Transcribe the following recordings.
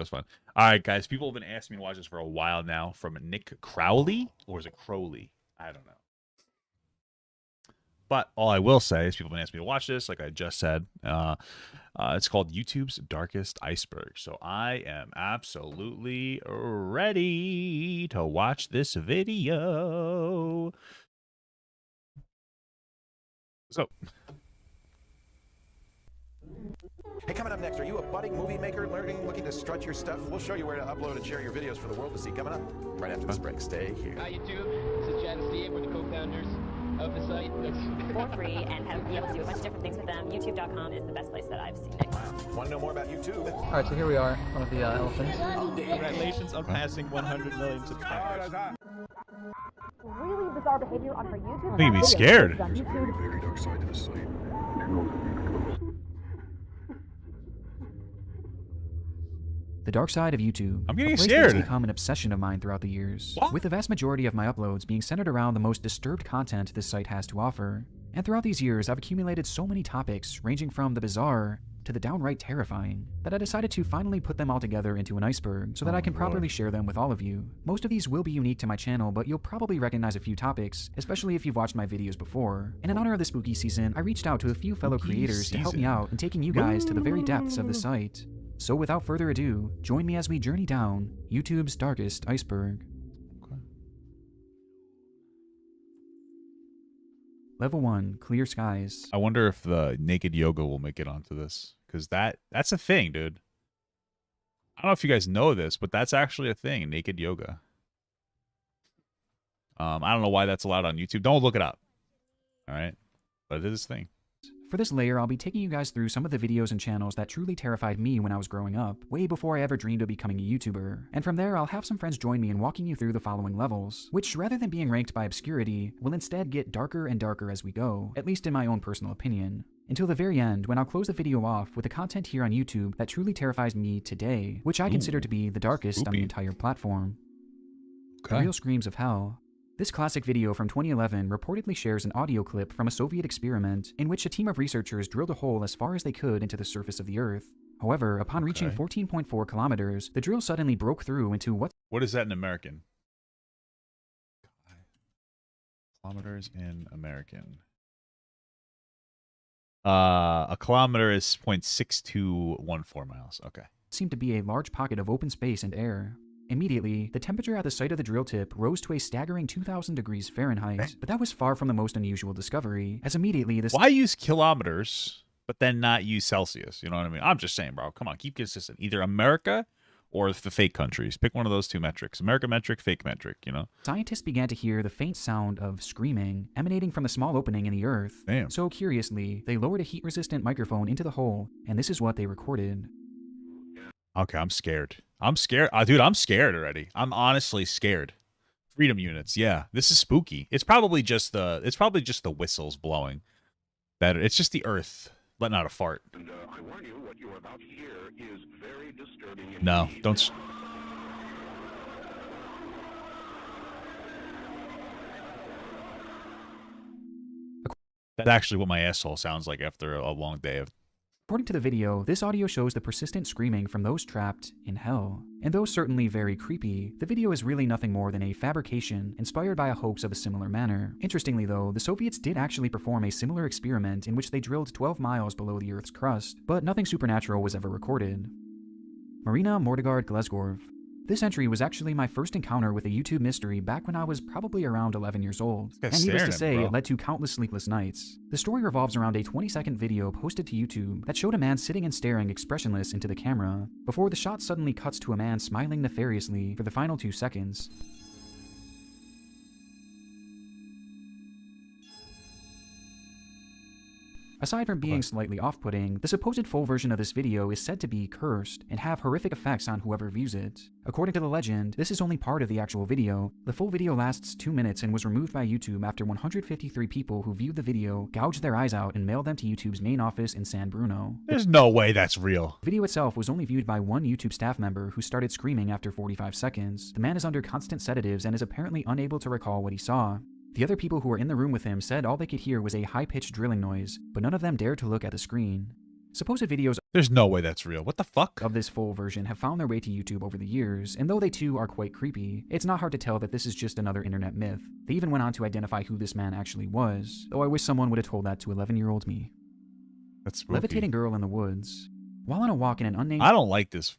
That's fun. All right, guys. People have been asking me to watch this for a while now. From Nick Crowley, or is it Crowley? I don't know. But all I will say is people have been asking me to watch this, like I just said. It's called YouTube's Darkest Iceberg. So I am absolutely ready to watch this video. So, hey, coming up next, are you a budding movie maker looking to strut your stuff? We'll show you where to upload and share your videos for the world to see coming up right after this break. Stay here. Hi, YouTube. This is Chad and Steve. We're the co-founders of the site. For free and be able to do a bunch of different things with them. YouTube.com is the best place that I've seen it. Wow. Want to know more about YouTube? All right, so here we are, one of the elephants. Congratulations on passing 100 million subscribers. Really bizarre behavior on her YouTube. Making me scared. There's a very, very dark side to this site. The dark side of YouTube. I'm getting a place scared. that has become an obsession of mine throughout the years, with the vast majority of my uploads being centered around the most disturbed content this site has to offer. And throughout these years, I've accumulated so many topics, ranging from the bizarre to the downright terrifying, that I decided to finally put them all together into an iceberg so that I can properly share them with all of you. Most of these will be unique to my channel, but you'll probably recognize a few topics, especially if you've watched my videos before. And in honor of the spooky season, I reached out to a few fellow creators to help me out in taking you guys to the very depths of the site. So without further ado, join me as we journey down YouTube's Darkest Iceberg. Okay. Level 1, Clear Skies. I wonder if the naked yoga will make it onto this, because that's a thing, dude. I don't know if you guys know this, but that's actually a thing, naked yoga. I don't know why that's allowed on YouTube. Don't look it up. All right, but it is a thing. For this layer, I'll be taking you guys through some of the videos and channels that truly terrified me when I was growing up, way before I ever dreamed of becoming a YouTuber. And from there, I'll have some friends join me in walking you through the following levels, which rather than being ranked by obscurity, will instead get darker and darker as we go, at least in my own personal opinion. Until the very end, when I'll close the video off with the content here on YouTube that truly terrifies me today, which I consider to be the darkest on the entire platform. Okay. The Real Screams of Hell. This classic video from 2011 reportedly shares an audio clip from a Soviet experiment in which a team of researchers drilled a hole as far as they could into the surface of the Earth. However, upon reaching 14.4 kilometers, the drill suddenly broke through into what is that in American? Kilometers in American. A kilometer is 0.6214 miles. Okay. seemed to be a large pocket of open space and air. Immediately, the temperature at the site of the drill tip rose to a staggering 2,000 degrees Fahrenheit, but that was far from the most unusual discovery, as immediately this— Why use kilometers, but then not use Celsius? You know what I mean? I'm just saying, bro. Come on, keep consistent. Either America or the fake countries. Pick one of those two metrics. America metric, fake metric, you know? Scientists began to hear the faint sound of screaming emanating from the small opening in the earth. Damn. So curiously, they lowered a heat-resistant microphone into the hole, and this is what they recorded. Okay, I'm scared. I'm scared. Dude, I'm scared already. I'm honestly scared. Freedom units. Yeah, this is spooky. It's probably just the whistles blowing. It's just the earth letting out a fart. And I warn you, what you're about to hear is very disturbing. No, indeed. don't. That's actually what my asshole sounds like after a long day of. According to the video, this audio shows the persistent screaming from those trapped in hell. And though certainly very creepy, the video is really nothing more than a fabrication inspired by a hoax of a similar manner. Interestingly though, the Soviets did actually perform a similar experiment in which they drilled 12 miles below the Earth's crust, but nothing supernatural was ever recorded. Marina Mortigard Glezgorov. This entry was actually my first encounter with a YouTube mystery back when I was probably around 11 years old. And needless to say, it led to countless sleepless nights. The story revolves around a 20-second video posted to YouTube that showed a man sitting and staring expressionless into the camera, before the shot suddenly cuts to a man smiling nefariously for the final 2 seconds. Aside from being slightly off-putting, the supposed full version of this video is said to be cursed and have horrific effects on whoever views it. According to the legend, this is only part of the actual video. The full video lasts 2 minutes and was removed by YouTube after 153 people who viewed the video gouged their eyes out and mailed them to YouTube's main office in San Bruno. There's no way that's real. The video itself was only viewed by one YouTube staff member who started screaming after 45 seconds. The man is under constant sedatives and is apparently unable to recall what he saw. The other people who were in the room with him said all they could hear was a high-pitched drilling noise, but none of them dared to look at the screen. Supposed videos There's no way that's real. What the fuck? of this full version have found their way to YouTube over the years, and though they too are quite creepy, it's not hard to tell that this is just another internet myth. They even went on to identify who this man actually was, though I wish someone would have told that to 11-year-old me. That's spooky. Levitating girl in the woods. While on a walk in an unnamed I don't like this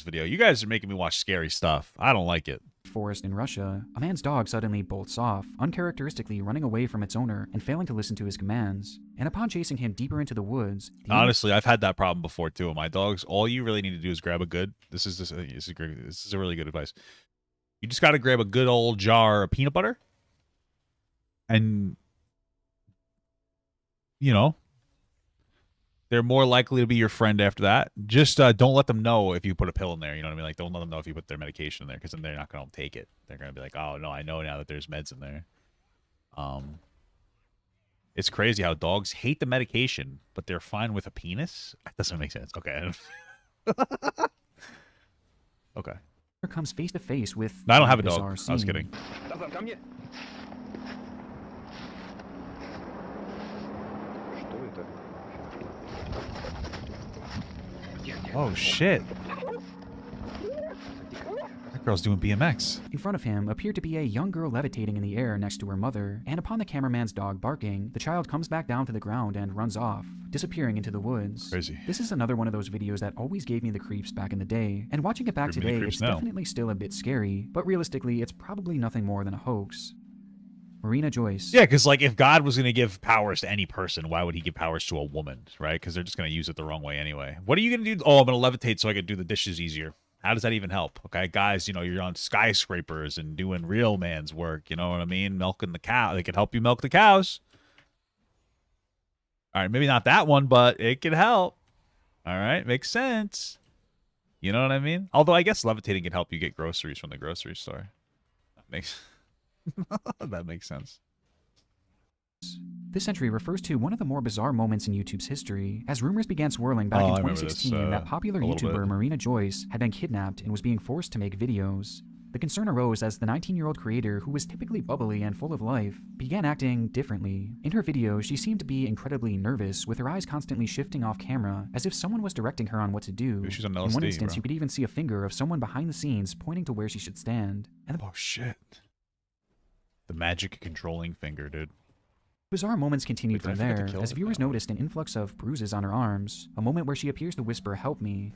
video. You guys are making me watch scary stuff. I don't like it. forest in Russia, a man's dog suddenly bolts off, uncharacteristically running away from its owner and failing to listen to his commands. And upon chasing him deeper into the woods, Honestly, I've had that problem before too. My dogs, all you really need to do is grab a good. This is a really good advice. You just got to grab a good old jar of peanut butter, and you know they're more likely to be your friend after that. Just don't let them know if you put a pill in there. You know what I mean? Like, don't let them know if you put their medication in there, because then they're not going to take it. They're going to be like, oh, no, I know now that there's meds in there. It's crazy how dogs hate the medication, but they're fine with a penis. That doesn't make sense. Okay. Okay. comes face to face with No, I don't have a bizarre dog. scene. I was kidding. Oh, shit. That girl's doing BMX. In front of him appeared to be a young girl levitating in the air next to her mother, and upon the cameraman's dog barking, the child comes back down to the ground and runs off, disappearing into the woods. Crazy. This is another one of those videos that always gave me the creeps back in the day, and watching it back Giving me the today, creeps it's now. definitely still a bit scary, but realistically, it's probably nothing more than a hoax. Marina Joyce. Yeah, because, like, if God was going to give powers to any person, why would he give powers to a woman, right? Because they're just going to use it the wrong way anyway. What are you going to do? Oh, I'm going to levitate so I can do the dishes easier. How does that even help? Okay, guys, you know, you're on skyscrapers and doing real man's work. You know what I mean? Milking the cow. They could help you milk the cows. All right, maybe not that one, but it could help. All right, makes sense. You know what I mean? Although I guess levitating could help you get groceries from the grocery store. That makes that makes sense. This entry refers to one of the more bizarre moments in YouTube's history, as rumors began swirling back in I remember 2016 this, that popular a little YouTuber bit. Marina Joyce had been kidnapped and was being forced to make videos. The concern arose as the 19-year-old creator, who was typically bubbly and full of life, began acting differently. In her videos, she seemed to be incredibly nervous, with her eyes constantly shifting off camera, as if someone was directing her on what to do. Maybe she's on In one LSD, instance, bro. you could even see a finger of someone behind the scenes pointing to where she should stand. And the Oh shit! The magic controlling finger, dude. bizarre moments continued Wait, did from I forget to there, kill as it? viewers No. noticed an influx of bruises on her arms, a moment where she appears to whisper, "Help me,"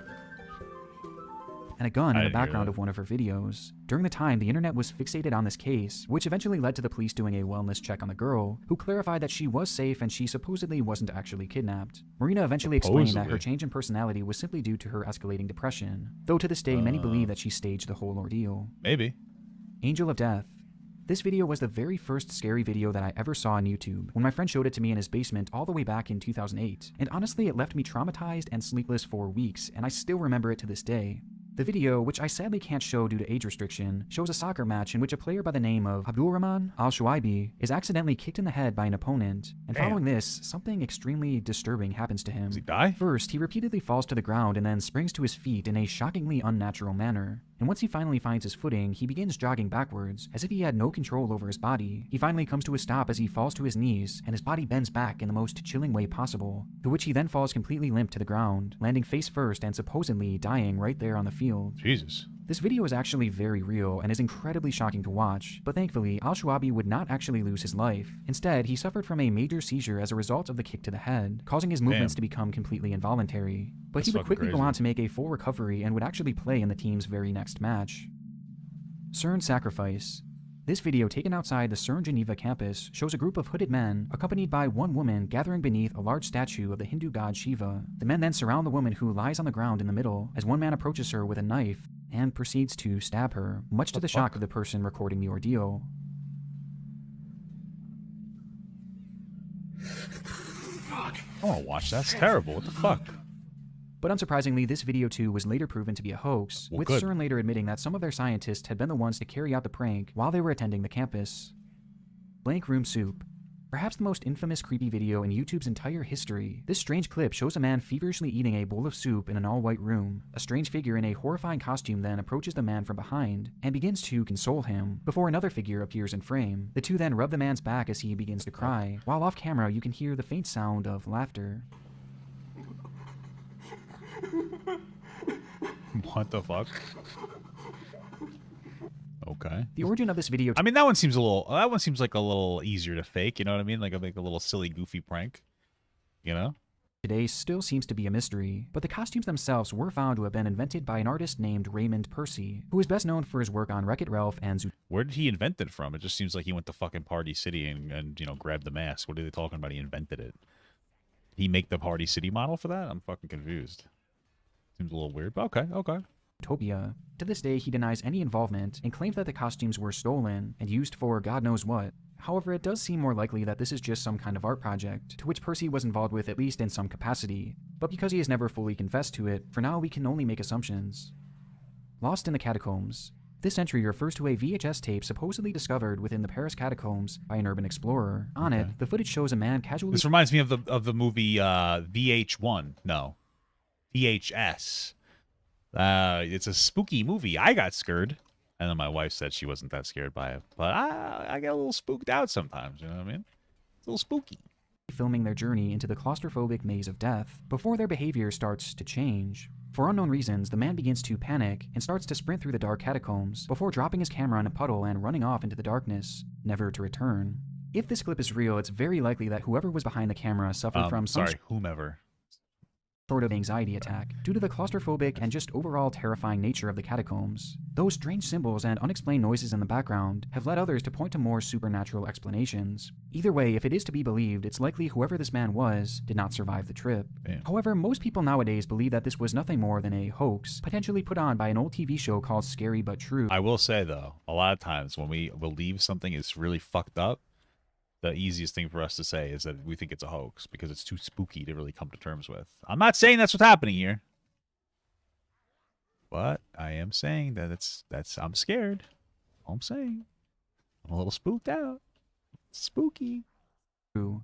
and a gun I in the didn't hear background that. of one of her videos. During the time, the internet was fixated on this case, which eventually led to the police doing a wellness check on the girl, who clarified that she was safe and she supposedly wasn't actually kidnapped. Marina eventually explained that her Supposedly. change in personality was simply due to her escalating depression, though to this day many believe that she staged the whole ordeal. Maybe. Angel of Death. This video was the very first scary video that I ever saw on YouTube, when my friend showed it to me in his basement all the way back in 2008, and honestly it left me traumatized and sleepless for weeks, and I still remember it to this day. The video, which I sadly can't show due to age restriction, shows a soccer match in which a player by the name of Abdul Rahman, al-Shuibi, is accidentally kicked in the head by an opponent, and Damn. following this, something extremely disturbing happens to him. Does he die? First, he repeatedly falls to the ground and then springs to his feet in a shockingly unnatural manner. And once he finally finds his footing, he begins jogging backwards, as if he had no control over his body. He finally comes to a stop as he falls to his knees, and his body bends back in the most chilling way possible, to which he then falls completely limp to the ground, landing face first and supposedly dying right there on the field. Jesus. This video is actually very real and is incredibly shocking to watch, but thankfully, al-Shuibi would not actually lose his life. Instead, he suffered from a major seizure as a result of the kick to the head, causing his movements Damn. to become completely involuntary. But That's he would fucking quickly go crazy. on to make a full recovery and would actually play in the team's very next match. CERN Sacrifice. This video, taken outside the CERN Geneva campus, shows a group of hooded men, accompanied by one woman gathering beneath a large statue of the Hindu god Shiva. The men then surround the woman, who lies on the ground in the middle, as one man approaches her with a knife and proceeds to stab her, much to the shock of the person recording the ordeal. I want to watch that. That's terrible. What the fuck? But unsurprisingly, this video too was later proven to be a hoax, Well, with good. CERN later admitting that some of their scientists had been the ones to carry out the prank while they were attending the campus. Blank Room Soup. Perhaps the most infamous creepy video in YouTube's entire history, this strange clip shows a man feverishly eating a bowl of soup in an all-white room. A strange figure in a horrifying costume then approaches the man from behind and begins to console him, before another figure appears in frame. The two then rub the man's back as he begins to cry, while off camera you can hear the faint sound of laughter. What the fuck? Okay. The origin of this video I mean, that one seems a little. That one seems like a little easier to fake. You know what I mean? Like a little silly, goofy prank. You know? today still seems to be a mystery, but the costumes themselves were found to have been invented by an artist named Raymond Percy, who is best known for his work on Wreck-It Ralph and Where did he invent it from? It just seems like he went to fucking Party City and you know, grabbed the mask. What are they talking about? He invented it. He make the Party City model for that? I'm fucking confused. Seems a little weird, but okay. Zootopia. To this day, he denies any involvement and claims that the costumes were stolen and used for God knows what. However, it does seem more likely that this is just some kind of art project, to which Percy was involved with at least in some capacity, but because he has never fully confessed to it, for now we can only make assumptions. Lost in the Catacombs. This entry refers to a VHS tape supposedly discovered within the Paris catacombs by an urban explorer. On it, the footage shows a man casually— This reminds me of the movie VH1. No. VHS. It's a spooky movie. I got scared. And then my wife said she wasn't that scared by it. But I get a little spooked out sometimes, you know what I mean? It's a little spooky. Filming their journey into the claustrophobic maze of death before their behavior starts to change. For unknown reasons, the man begins to panic and starts to sprint through the dark catacombs before dropping his camera in a puddle and running off into the darkness, never to return. If this clip is real, it's very likely that whoever was behind the camera suffered from some whomever. sort of anxiety attack due to the claustrophobic and just overall terrifying nature of the catacombs. Those strange symbols and unexplained noises in the background have led others to point to more supernatural explanations. Either way, if it is to be believed, it's likely whoever this man was did not survive the trip. Damn. However, most people nowadays believe that this was nothing more than a hoax, potentially put on by an old TV show called Scary But True. I will say, though, a lot of times when we believe something is really fucked up, the easiest thing for us to say is that we think it's a hoax because it's too spooky to really come to terms with. I'm not saying that's what's happening here, but I am saying that I'm scared. All I'm saying, I'm a little spooked out. It's spooky.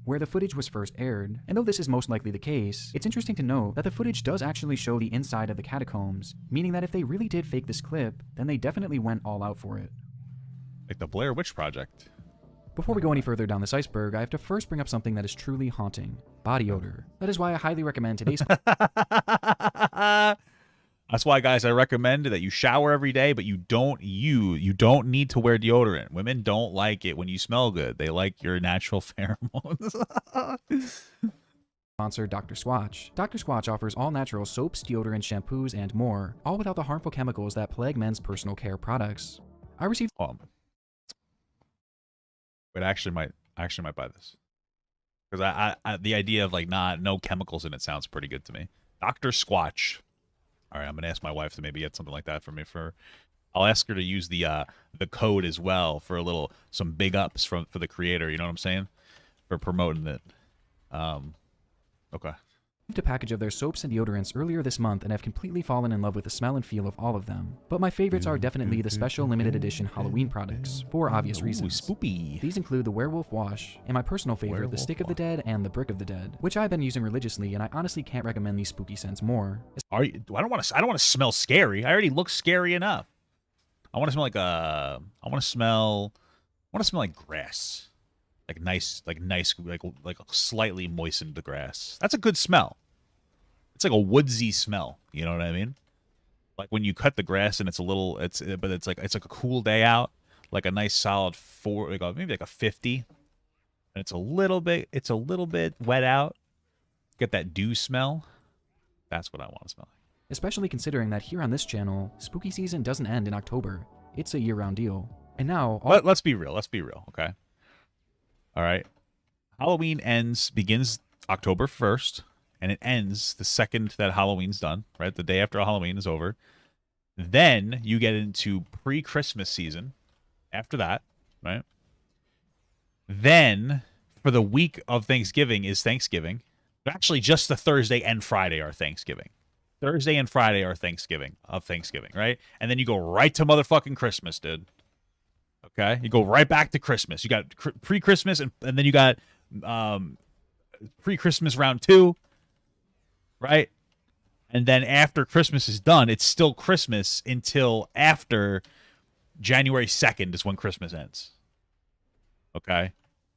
Where the footage was first aired, and though this is most likely the case, it's interesting to note that the footage does actually show the inside of the catacombs, meaning that if they really did fake this clip, then they definitely went all out for it. Like the Blair Witch Project. Before we go any further down this iceberg, I have to first bring up something that is truly haunting. Body odor. That is why I highly recommend today's— That's why, guys, I recommend that you shower every day, but you don't need to wear deodorant. Women don't like it when you smell good. They like your natural pheromones. sponsor, Dr. Squatch. Dr. Squatch offers all natural soaps, deodorants, shampoos, and more, all without the harmful chemicals that plague men's personal care products. I received— But I actually might buy this because I the idea of like no chemicals in it sounds pretty good to me. Dr. Squatch. All right, I'm gonna ask my wife to maybe get something like that for me. I'll ask her to use the code as well for some big ups for the creator. You know what I'm saying? For promoting it. Okay. A package of their soaps and deodorants earlier this month and have completely fallen in love with the smell and feel of all of them. But my favorites are definitely the special limited edition Halloween products, for obvious reasons. Spoopy. These include the Werewolf Wash, and my personal favorite, the Stick of the Dead and the Brick of the Dead, which I've been using religiously, and I honestly can't recommend these spooky scents more. I don't want to smell scary. I already look scary enough. I want to smell like grass. Like nice, like slightly moistened grass. That's a good smell. It's like a woodsy smell. You know what I mean? Like when you cut the grass and it's like a cool day out, like a nice solid maybe like a 50, and it's a little bit wet out. Get that dew smell. That's what I want to smell like. Especially considering that here on this channel, spooky season doesn't end in October. It's a year-round deal. And now, let's be real. Okay. All right. Halloween begins October 1st, and it ends the second that Halloween's done, right? The day after Halloween is over. Then you get into pre-Christmas season after that, right? Then for the week of Thanksgiving is Thanksgiving. Actually, just the Thursday and Friday are Thanksgiving. Thursday and Friday are Thanksgiving, right? And then you go right to motherfucking Christmas, dude. Okay, you go right back to Christmas. You got pre-Christmas, and then you got pre-Christmas round 2, right? And then after Christmas is done, it's still Christmas until after January 2nd is when Christmas ends. Okay,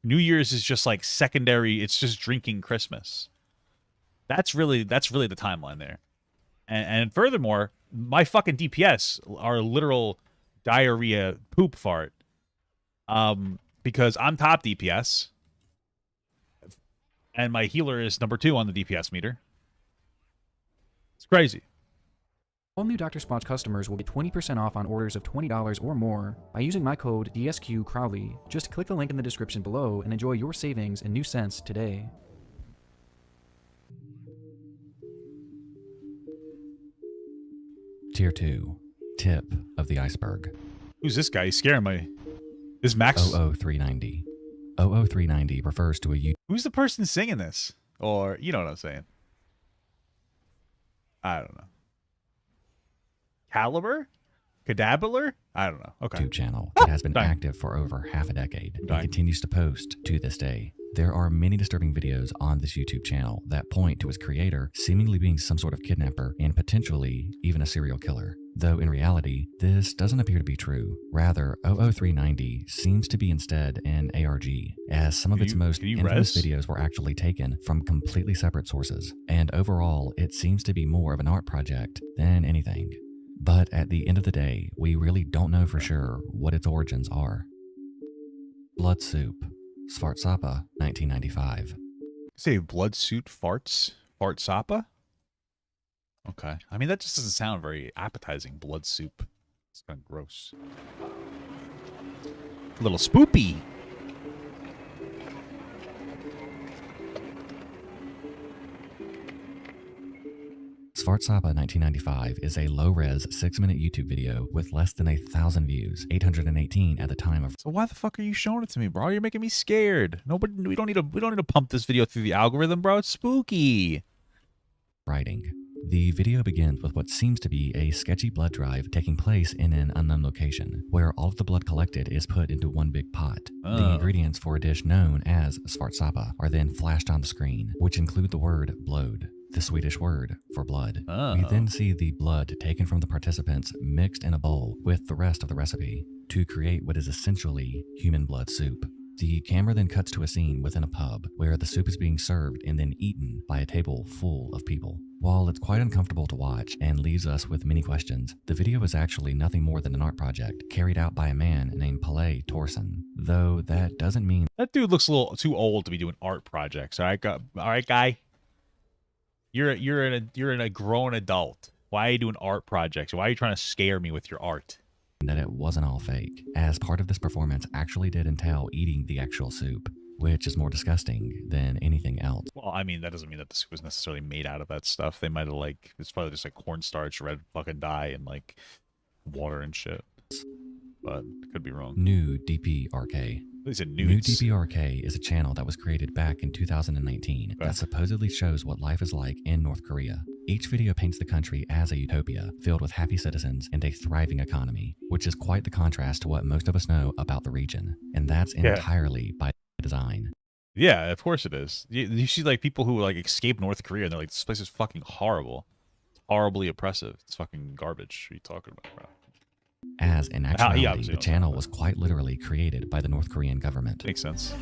New Year's is just like secondary. It's just drinking Christmas. That's really the timeline there. And furthermore, my fucking DPS are literal diarrhea poop fart. Because I'm top DPS. And my healer is number 2 on the DPS meter. It's crazy. All new Dr. Squatch customers will get 20% off on orders of $20 or more by using my code DSQCrowley. Just click the link in the description below and enjoy your savings and new scents today. Tier 2. Tip of the Iceberg. Who's this guy? He's scaring me. This is Max. 00390. 00390 refers to a Who's the person singing this? Or, you know what I'm saying. I don't know. Caliber? Cadabular? I don't know. Okay. YouTube channel that has been Dang. active for over half a decade and Dang. continues to post to this day. There are many disturbing videos on this YouTube channel that point to its creator seemingly being some sort of kidnapper and potentially even a serial killer. Though in reality, this doesn't appear to be true. Rather, 00390 seems to be instead an ARG, as some of its most infamous videos were actually taken from completely separate sources. And overall, it seems to be more of an art project than anything. But at the end of the day, we really don't know for sure what its origins are. Blood Soup, Svartsapa, 1995. Say blood suit farts? Fart Sapa? Okay. I mean, that just doesn't sound very appetizing. Blood soup. It's kind of gross. A little spoopy. Svartsapa 1995 is a low-res 6-minute YouTube video with less than 1,000 views, 818 at the time of. So why the fuck are you showing it to me, bro? You're making me scared. Nobody, we don't need to pump this video through the algorithm, bro. It's spooky. Writing. The video begins with what seems to be a sketchy blood drive taking place in an unknown location, where all of the blood collected is put into one big pot. The ingredients for a dish known as Svartsapa are then flashed on the screen, which include the word blod, the Swedish word for blood. We then see the blood taken from the participants mixed in a bowl with the rest of the recipe to create what is essentially human blood soup. The camera then cuts to a scene within a pub where the soup is being served and then eaten by a table full of people. While it's quite uncomfortable to watch and leaves us with many questions, the video is actually nothing more than an art project carried out by a man named Pelle Torsen. Though that doesn't mean that dude looks a little too old to be doing art projects. All right, guy. You're a grown adult. Why are you doing art projects? Why are you trying to scare me with your art? That it wasn't all fake, as part of this performance actually did entail eating the actual soup, which is more disgusting than anything else. Well, I mean, that doesn't mean that the soup was necessarily made out of that stuff. They might have, like, it's probably just like cornstarch, red fucking dye, and like water and shit. But could be wrong. New DPRK. They said New nudes. DPRK is a channel that was created back in 2019 that supposedly shows what life is like in North Korea. Each video paints the country as a utopia, filled with happy citizens and a thriving economy, which is quite the contrast to what most of us know about the region. And that's entirely by design. Yeah, of course it is. You see, like, people who, like, escape North Korea, and they're like, this place is fucking horrible. It's horribly oppressive. It's fucking garbage. What are you talking about, bro? As in actuality, the channel was quite literally created by the North Korean government. Makes sense.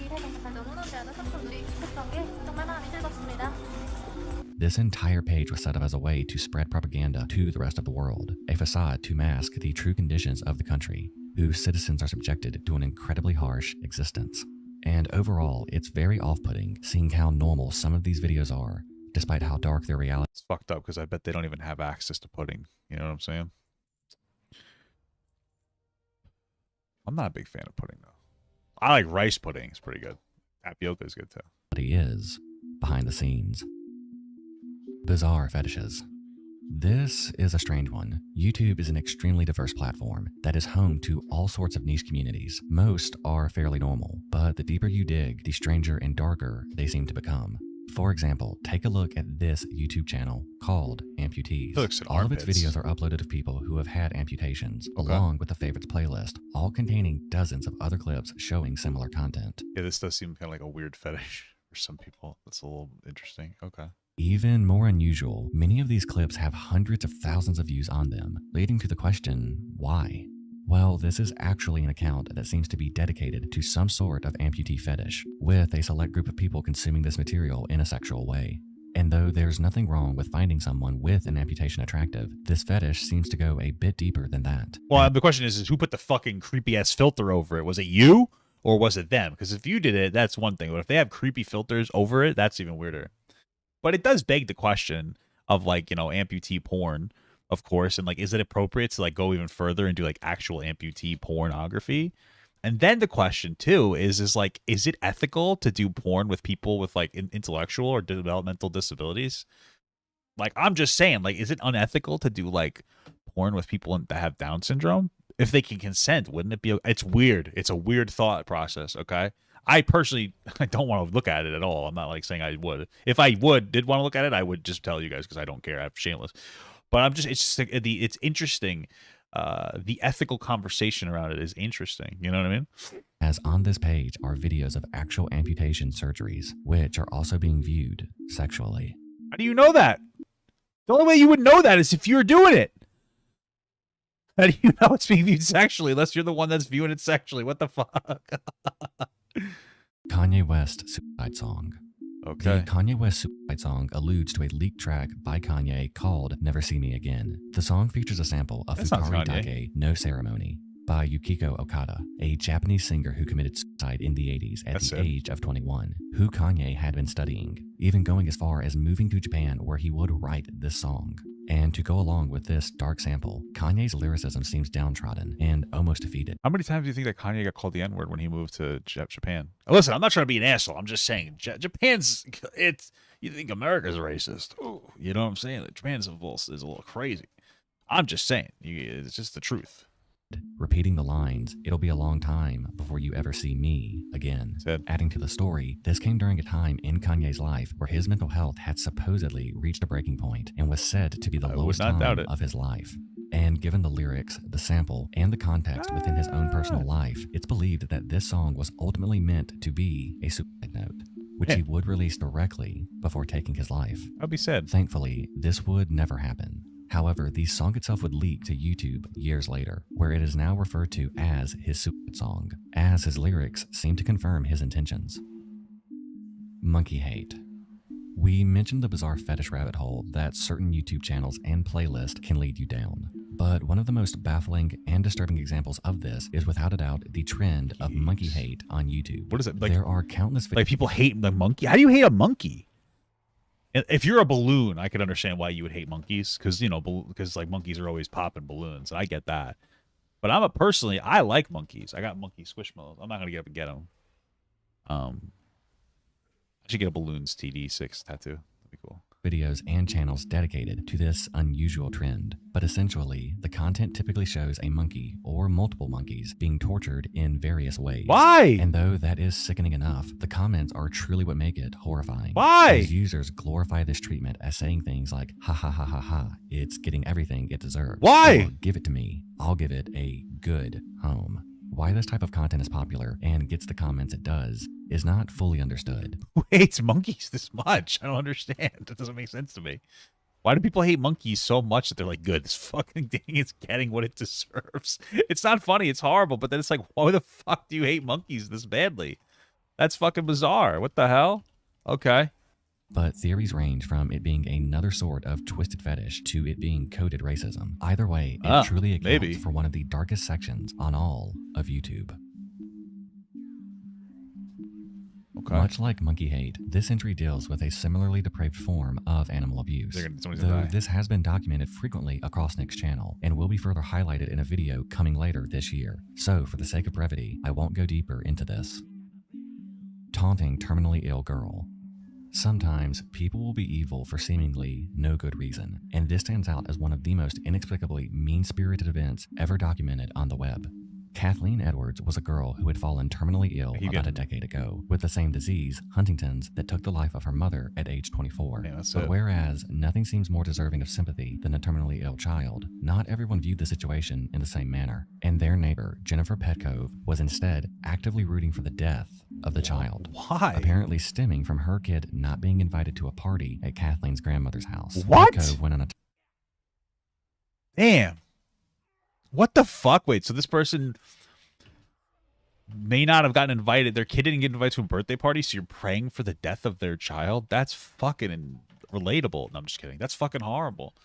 This entire page was set up as a way to spread propaganda to the rest of the world, a facade to mask the true conditions of the country, whose citizens are subjected to an incredibly harsh existence. And overall, it's very off-putting seeing how normal some of these videos are, despite how dark their reality is. It's fucked up because I bet they don't even have access to pudding. You know what I'm saying? I'm not a big fan of pudding, though. I like rice pudding. It's pretty good. Tapioca is good, too. Is behind the scenes. Bizarre fetishes. This is a strange one. YouTube is an extremely diverse platform that is home to all sorts of niche communities. Most are fairly normal, but the deeper you dig, the stranger and darker they seem to become. For example, take a look at this YouTube channel called Amputees. All of its videos are uploaded of people who have had amputations, along with the favorites playlist, all containing dozens of other clips showing similar content. Yeah, this does seem kind of like a weird fetish for some people. That's a little interesting. Okay. Even more unusual, many of these clips have hundreds of thousands of views on them, leading to the question, why? Well, this is actually an account that seems to be dedicated to some sort of amputee fetish, with a select group of people consuming this material in a sexual way. And though there's nothing wrong with finding someone with an amputation attractive, this fetish seems to go a bit deeper than that. Well, the question is who put the fucking creepy ass filter over it? Was it you or was it them? Because if you did it, that's one thing. But if they have creepy filters over it, that's even weirder. But it does beg the question of, like, you know, amputee porn, of course, and like, is it appropriate to like go even further and do like actual amputee pornography? And then the question too is like, is it ethical to do porn with people with like intellectual or developmental disabilities? Like, I'm just saying, like, is it unethical to do like porn with people that have Down syndrome? If they can consent, wouldn't it be? It's weird. It's a weird thought process. Okay. I personally, I don't want to look at it at all. I'm not like saying I would. If I did want to look at it, I would just tell you guys because I don't care. I'm shameless. But it's just like, it's interesting. The ethical conversation around it is interesting. You know what I mean? As on this page are videos of actual amputation surgeries, which are also being viewed sexually. How do you know that? The only way you would know that is if you were doing it. How do you know it's being viewed sexually unless you're the one that's viewing it sexually? What the fuck? Kanye West suicide song. Okay. The Kanye West suicide song alludes to a leaked track by Kanye called Never See Me Again. The song features a sample of That sounds Fukari Kanye. Dake, No Ceremony, by Yukiko Okada, a Japanese singer who committed suicide in the 80s at That's the it. age of 21, who Kanye had been studying, even going as far as moving to Japan where he would write this song. And to go along with this dark sample, Kanye's lyricism seems downtrodden and almost defeated. How many times do you think that Kanye got called the N-word when he moved to Japan? Listen, I'm not trying to be an asshole. I'm just saying, Japan's, it's, you think America's racist. Ooh, you know what I'm saying? Japan's a little crazy. I'm just saying, it's just the truth. Repeating the lines, "It'll be a long time before you ever see me again." Said. Adding to the story, this came during a time in Kanye's life where his mental health had supposedly reached a breaking point and was said to be the I would lowest not doubt time it. of his life. And given the lyrics, the sample, and the context within his own personal life, it's believed that this song was ultimately meant to be a suicide note, which he would release directly before taking his life. That'd be sad. Thankfully, this would never happen. However, the song itself would leak to YouTube years later, where it is now referred to as his suicide song, as his lyrics seem to confirm his intentions. Monkey hate. We mentioned the bizarre fetish rabbit hole that certain YouTube channels and playlists can lead you down. But one of the most baffling and disturbing examples of this is without a doubt the trend of monkey hate on YouTube. What is it? Like, there are countless like people hate the monkey? How do you hate a monkey? If you're a balloon, I could understand why you would hate monkeys, because, you know, because like monkeys are always popping balloons. I get that. But I like monkeys. I got monkey squishmallows. I'm not gonna get up and get them. I should get a balloons TD6 tattoo. That'd be cool. Videos and channels dedicated to this unusual trend, but essentially, the content typically shows a monkey or multiple monkeys being tortured in various ways. Why? And though that is sickening enough, the comments are truly what make it horrifying. Why? As users glorify this treatment as saying things like, ha ha ha ha ha, it's getting everything it deserves. Why? Or, give it to me, I'll give it a good home. Why this type of content is popular and gets the comments it does is not fully understood. Who hates monkeys this much? I don't understand. That doesn't make sense to me. Why do people hate monkeys so much that they're like, good, this fucking thing is getting what it deserves? It's not funny. It's horrible. But then it's like, why the fuck do you hate monkeys this badly? That's fucking bizarre. What the hell? Okay. But theories range from it being another sort of twisted fetish to it being coded racism. Either way, it truly accounts for one of the darkest sections on all of YouTube. Okay. Much like monkey hate, this entry deals with a similarly depraved form of animal abuse. Though this has been documented frequently across Nick's channel and will be further highlighted in a video coming later this year. So, for the sake of brevity, I won't go deeper into this. Taunting terminally ill girl. Sometimes people will be evil for seemingly no good reason, and this stands out as one of the most inexplicably mean-spirited events ever documented on the web. Kathleen Edwards was a girl who had fallen terminally ill about a decade ago with the same disease, Huntington's, that took the life of her mother at age 24. But whereas nothing seems more deserving of sympathy than a terminally ill child, not everyone viewed the situation in the same manner, and their neighbor, Jennifer Petcove, was instead actively rooting for the death of the child. Why? Apparently stemming from her kid not being invited to a party at Kathleen's grandmother's house. What? Petcove went on a Damn. What the fuck? Wait, so this person may not have gotten invited. Their kid didn't get invited to a birthday party, so you're praying for the death of their child? That's fucking relatable. No, I'm just kidding. That's fucking horrible.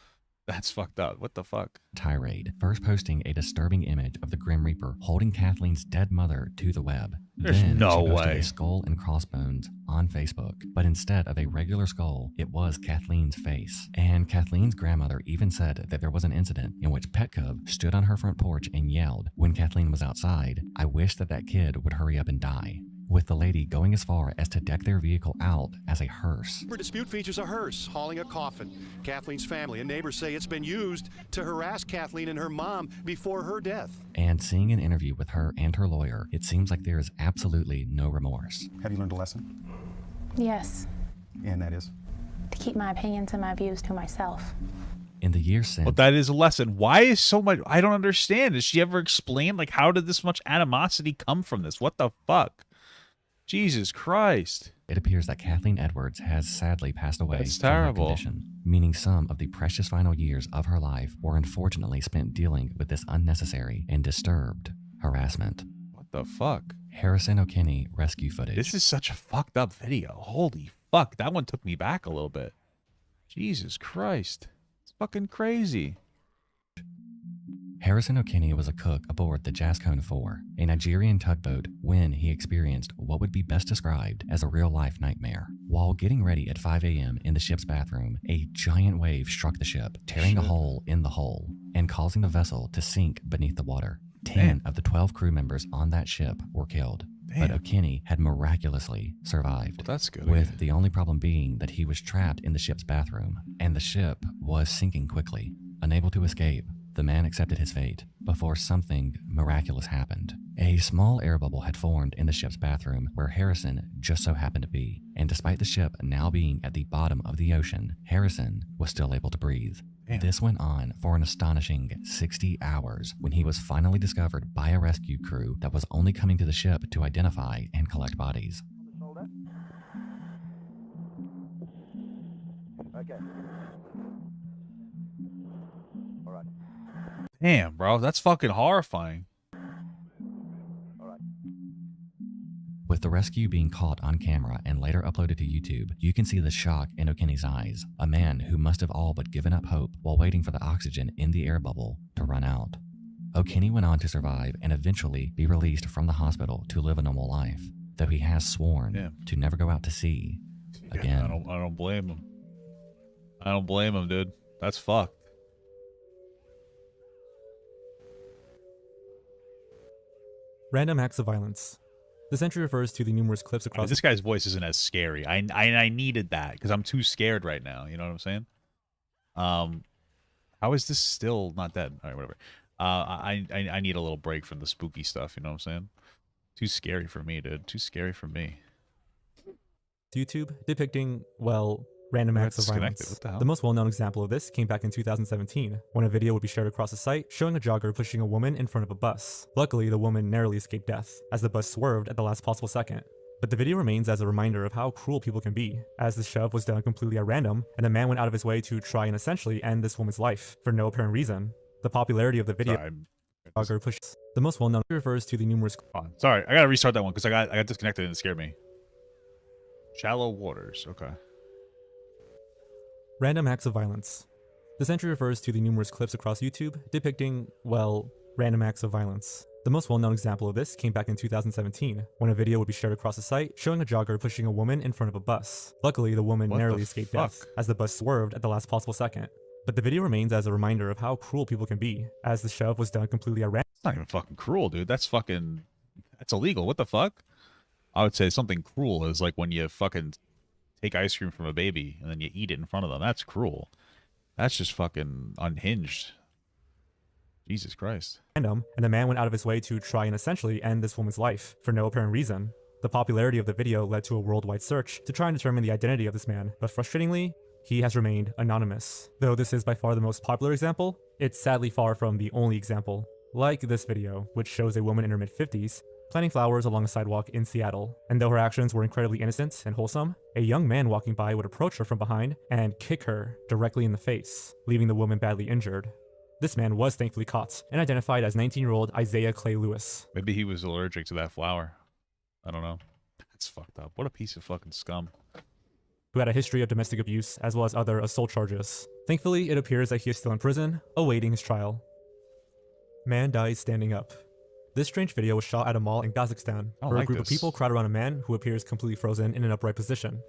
That's fucked up. What the fuck? Tirade, first posting a disturbing image of the Grim Reaper holding Kathleen's dead mother to the web. There's Then no she posted way. a skull and crossbones on Facebook, but instead of a regular skull, it was Kathleen's face. And Kathleen's grandmother even said that there was an incident in which Pet Cub stood on her front porch and yelled when Kathleen was outside, "I wish that that kid would hurry up and die," with the lady going as far as to deck their vehicle out as a hearse. Her dispute features a hearse hauling a coffin. Kathleen's family and neighbors say it's been used to harass Kathleen and her mom before her death. And seeing an interview with her and her lawyer, it seems like there is absolutely no remorse. Have you learned a lesson? Yes, And that is? to keep my opinions and my views to myself. In the years since, Well, that is a lesson. Why is so much? I don't understand. Does she ever explain, like, how did this much animosity come from this? What the fuck? Jesus Christ. it appears that Kathleen Edwards has sadly passed away That's from her terrible. condition, meaning some of the precious final years of her life were unfortunately spent dealing with this unnecessary and disturbed harassment. What the fuck? Harrison O'Kinney rescue footage. This is such a fucked up video. Holy fuck. That one took me back a little bit. Jesus Christ. It's fucking crazy. Harrison O'Kinney was a cook aboard the Jascone 4, a Nigerian tugboat, when he experienced what would be best described as a real-life nightmare. While getting ready at 5 a.m. in the ship's bathroom, a giant wave struck the ship, tearing a hole in the hull and causing the vessel to sink beneath the water. 10 of the 12 crew members on that ship were killed, but O'Kinney had miraculously survived. Well, that's good. With the only problem being that he was trapped in the ship's bathroom, and the ship was sinking quickly. Unable to escape, the man accepted his fate before something miraculous happened. A small air bubble had formed in the ship's bathroom where Harrison just so happened to be, and despite the ship now being at the bottom of the ocean, Harrison was still able to breathe. Damn. This went on for an astonishing 60 hours when he was finally discovered by a rescue crew that was only coming to the ship to identify and collect bodies. Okay. Damn, bro. That's fucking horrifying. With the rescue being caught on camera and later uploaded to YouTube, you can see the shock in O'Kinney's eyes, a man who must have all but given up hope while waiting for the oxygen in the air bubble to run out. O'Kinney went on to survive and eventually be released from the hospital to live a normal life, though he has sworn to never go out to sea again. I don't blame him. I don't blame him, dude. That's fucked. Random acts of violence. This entry refers to the numerous clips across. This guy's voice isn't as scary. I needed that because I'm too scared right now. You know what I'm saying? How is this still not dead? All right, whatever. I need a little break from the spooky stuff. You know what I'm saying? Too scary for me, dude. Too scary for me. YouTube depicting, well, random acts of violence. What the hell? The most well-known example of this came back in 2017, when a video would be shared across the site showing a jogger pushing a woman in front of a bus. Luckily, the woman narrowly escaped death, as the bus swerved at the last possible second. But the video remains as a reminder of how cruel people can be, as the shove was done completely at random, and the man went out of his way to try and essentially end this woman's life, for no apparent reason. The popularity of the video jogger pushes. The most well-known refers to the numerous. Sorry, I gotta restart that one because I got disconnected and it scared me. Shallow waters. Okay. Random acts of violence. This entry refers to the numerous clips across YouTube depicting, well, random acts of violence. The most well-known example of this came back in 2017, when a video would be shared across the site showing a jogger pushing a woman in front of a bus. Luckily, the woman narrowly escaped death, as the bus swerved at the last possible second. But the video remains as a reminder of how cruel people can be, as the shove was done completely at random. It's not even fucking cruel, dude. That's illegal. What the fuck? I would say something cruel is like when you fucking take ice cream from a baby and then you eat it in front of them. That's cruel. That's just fucking unhinged. Jesus Christ. And the man went out of his way to try and essentially end this woman's life, for no apparent reason. The popularity of the video led to a worldwide search to try and determine the identity of this man, but frustratingly, he has remained anonymous. Though this is by far the most popular example, it's sadly far from the only example. Like this video, which shows a woman in her mid-50s planting flowers along a sidewalk in Seattle, and though her actions were incredibly innocent and wholesome, a young man walking by would approach her from behind and kick her directly in the face, leaving the woman badly injured. This man was thankfully caught and identified as 19-year-old Isaiah Clay Lewis. Maybe he was allergic to that flower. I don't know. That's fucked up. What a piece of fucking scum. who had a history of domestic abuse as well as other assault charges. Thankfully, it appears that he is still in prison, awaiting his trial. Man dies standing up. This strange video was shot at a mall in Kazakhstan, where a group of people crowd around a man who appears completely frozen in an upright position.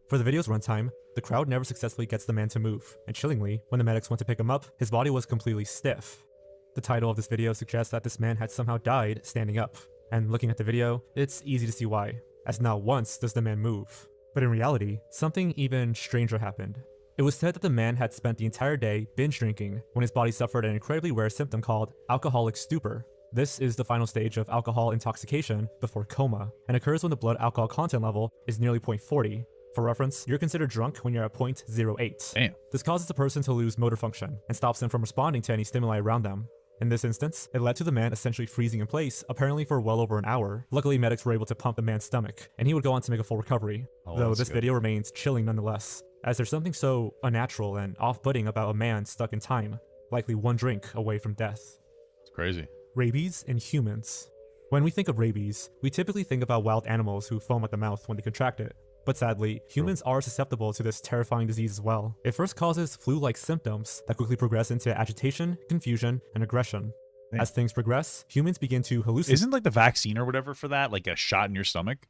For the video's runtime, the crowd never successfully gets the man to move, and chillingly, when the medics went to pick him up, his body was completely stiff. The title of this video suggests that this man had somehow died standing up, and looking at the video, it's easy to see why, as not once does the man move. But in reality, something even stranger happened. It was said that the man had spent the entire day binge drinking when his body suffered an incredibly rare symptom called alcoholic stupor. This is the final stage of alcohol intoxication before coma, and occurs when the blood alcohol content level is nearly 0.40. For reference, you're considered drunk when you're at 0.08. Damn. This causes the person to lose motor function and stops them from responding to any stimuli around them. In this instance, it led to the man essentially freezing in place, apparently for well over an hour. Luckily, medics were able to pump the man's stomach, and he would go on to make a full recovery. Though this video remains chilling nonetheless, as there's something so unnatural and off-putting about a man stuck in time, likely one drink away from death. It's crazy. Rabies in humans. When we think of rabies, we typically think about wild animals who foam at the mouth when they contract it. But sadly, humans are susceptible to this terrifying disease as well. It first causes flu-like symptoms that quickly progress into agitation, confusion, and aggression. As things progress, humans begin to hallucinate. Isn't like the vaccine or whatever for that, like a shot in your stomach?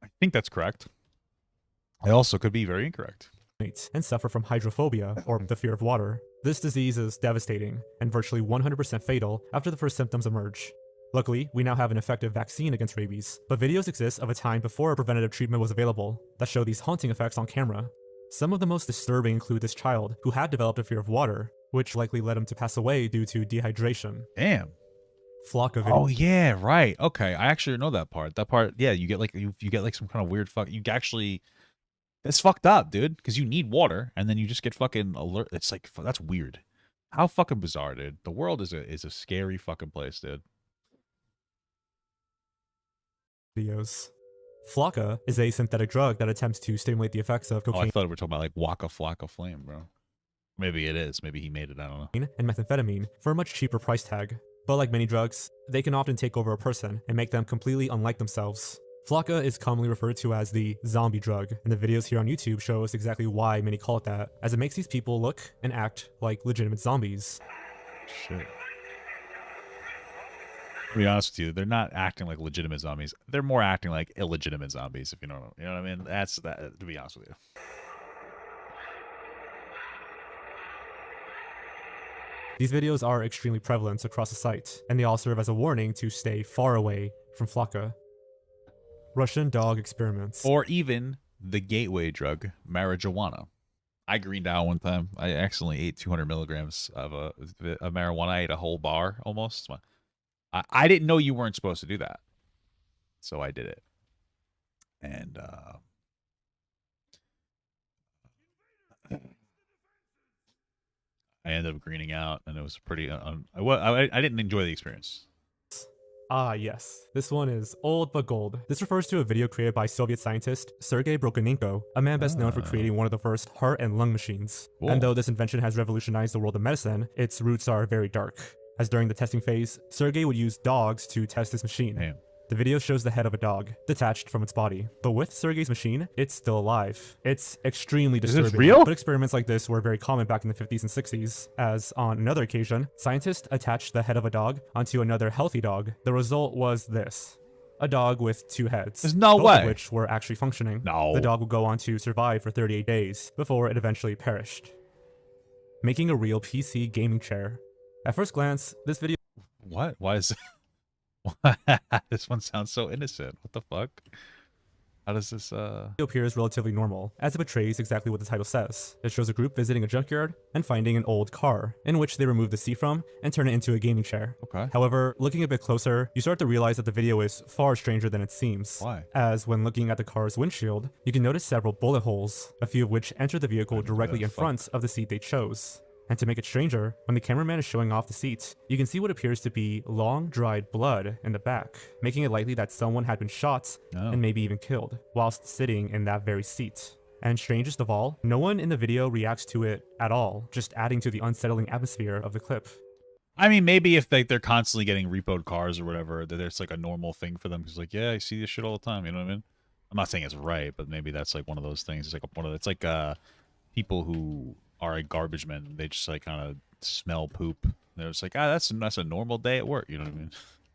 I think that's correct. I also could be very incorrect. And suffer from hydrophobia, or the fear of water. This disease is devastating, and virtually 100% fatal after the first symptoms emerge. Luckily, we now have an effective vaccine against rabies, but videos exist of a time before a preventative treatment was available that show these haunting effects on camera. Some of the most disturbing include this child who had developed a fear of water, which likely led him to pass away due to dehydration. Damn. Flakka video. Oh yeah, right. Okay, I actually know that part. That part, yeah, you get like you get like some kind of weird you actually. That's fucked up, dude. Because you need water, and then you just get fucking alert. It's like that's weird. How fucking bizarre, dude. The world is a scary fucking place, dude. Videos. Flakka is a synthetic drug that attempts to stimulate the effects of cocaine. Oh, I thought we were talking about like Waka Flocka Flame, bro. Maybe it is. Maybe he made it. I don't know. And methamphetamine for a much cheaper price tag. But like many drugs, they can often take over a person and make them completely unlike themselves. Flakka is commonly referred to as the zombie drug, and the videos here on YouTube show us exactly why many call it that, as it makes these people look and act like legitimate zombies. Shit. To be honest with you, they're not acting like legitimate zombies. They're more acting like illegitimate zombies, if you know what I mean. That's that. To be honest with you. These videos are extremely prevalent across the site, and they all serve as a warning to stay far away from Flakka. Russian dog experiments. Or even the gateway drug, marijuana. I greened out one time. I accidentally ate 200 milligrams of marijuana. I ate a whole bar almost. I didn't know you weren't supposed to do that. So I did it. And I ended up greening out, and it was pretty I didn't enjoy the experience. Ah yes, this one is old but gold. This refers to a video created by Soviet scientist Sergei Brokaninko, a man best known for creating one of the first heart and lung machines. Cool. And though this invention has revolutionized the world of medicine, its roots are very dark, as during the testing phase, Sergei would use dogs to test his machine. Damn. The video shows the head of a dog, detached from its body. But with Sergei's machine, it's still alive. It's extremely disturbing. Is this real? But experiments like this were very common back in the 50s and 60s, as on another occasion, scientists attached the head of a dog onto another healthy dog. The result was this. A dog with two heads. There's no both way. Of which were actually functioning. No. The dog would go on to survive for 38 days, before it eventually perished. Making a real PC gaming chair. At first glance, this video... What? Why is... This one sounds so innocent. What the fuck? How does this appears relatively normal, as it betrays exactly what the title says. It shows a group visiting a junkyard and finding an old car, in which they remove the seat from and turn it into a gaming chair. Okay. However, looking a bit closer, you start to realize that the video is far stranger than it seems. Why? As when looking at the car's windshield, you can notice several bullet holes, a few of which enter the vehicle directly in front of the seat they chose. And to make it stranger, when the cameraman is showing off the seat, you can see what appears to be long, dried blood in the back, making it likely that someone had been shot and maybe even killed, whilst sitting in that very seat. And strangest of all, no one in the video reacts to it at all, just adding to the unsettling atmosphere of the clip. I mean, maybe if they're constantly getting repoed cars or whatever, that it's like a normal thing for them. Because like, yeah, I see this shit all the time. You know what I mean? I'm not saying it's right, but maybe that's like one of those things. It's like it's like people who are like garbage men. They just like kind of smell poop. They're just like, that's a normal day at work. You know what I mean?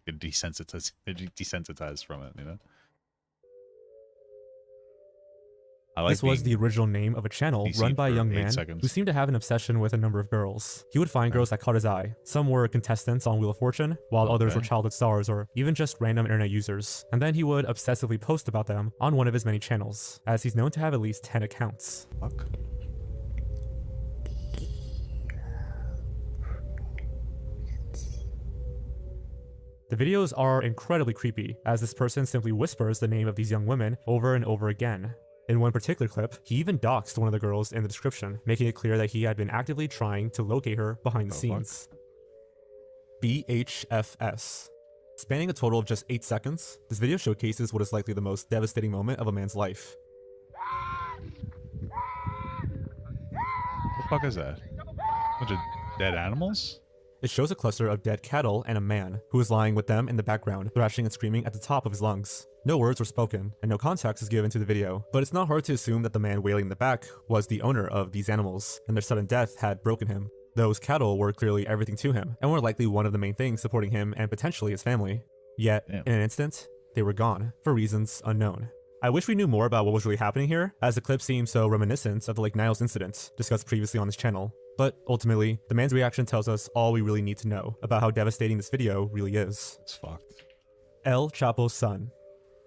Get desensitized from it. You know. This was the original name of a channel run by a young man who seemed to have an obsession with a number of girls. He would find girls that caught his eye. Some were contestants on Wheel of Fortune, while others were childhood stars or even just random internet users. And then he would obsessively post about them on one of his many channels, as he's known to have at least 10 accounts. Fuck. The videos are incredibly creepy, as this person simply whispers the name of these young women over and over again. In one particular clip, he even doxed one of the girls in the description, making it clear that he had been actively trying to locate her behind the scenes. BHFS. Spanning a total of just 8 seconds, this video showcases what is likely the most devastating moment of a man's life. What the fuck is that? Bunch of dead animals? It shows a cluster of dead cattle and a man, who is lying with them in the background, thrashing and screaming at the top of his lungs. No words were spoken, and no context is given to the video, but it's not hard to assume that the man wailing in the back was the owner of these animals, and their sudden death had broken him. Those cattle were clearly everything to him, and were likely one of the main things supporting him and potentially his family. Yet, in an instant, they were gone, for reasons unknown. I wish we knew more about what was really happening here, as the clip seems so reminiscent of the Lake Niles incident, discussed previously on this channel. But ultimately, the man's reaction tells us all we really need to know about how devastating this video really is. It's fucked. El Chapo's son.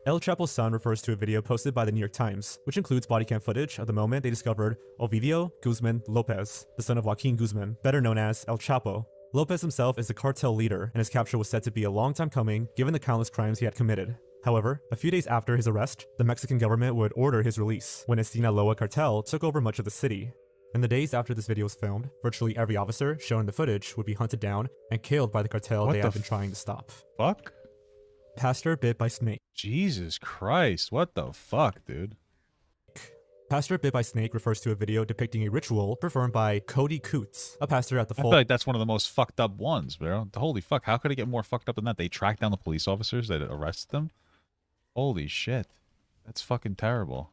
El Chapo's son refers to a video posted by the New York Times, which includes body cam footage of the moment they discovered Ovidio Guzman Lopez, the son of Joaquin Guzman, better known as El Chapo. Lopez himself is the cartel leader, and his capture was said to be a long time coming given the countless crimes he had committed. However, a few days after his arrest, the Mexican government would order his release, when his Sinaloa cartel took over much of the city. In the days after this video was filmed, virtually every officer shown in the footage would be hunted down and killed by the cartel they had been trying to stop. Fuck? Pastor bit by snake. Jesus Christ, what the fuck, dude? Pastor bit by snake refers to a video depicting a ritual performed by Cody Coots, a pastor at the I feel like that's one of the most fucked up ones, bro. Holy fuck, how could it get more fucked up than that? They tracked down the police officers that arrested them? Holy shit. That's fucking terrible.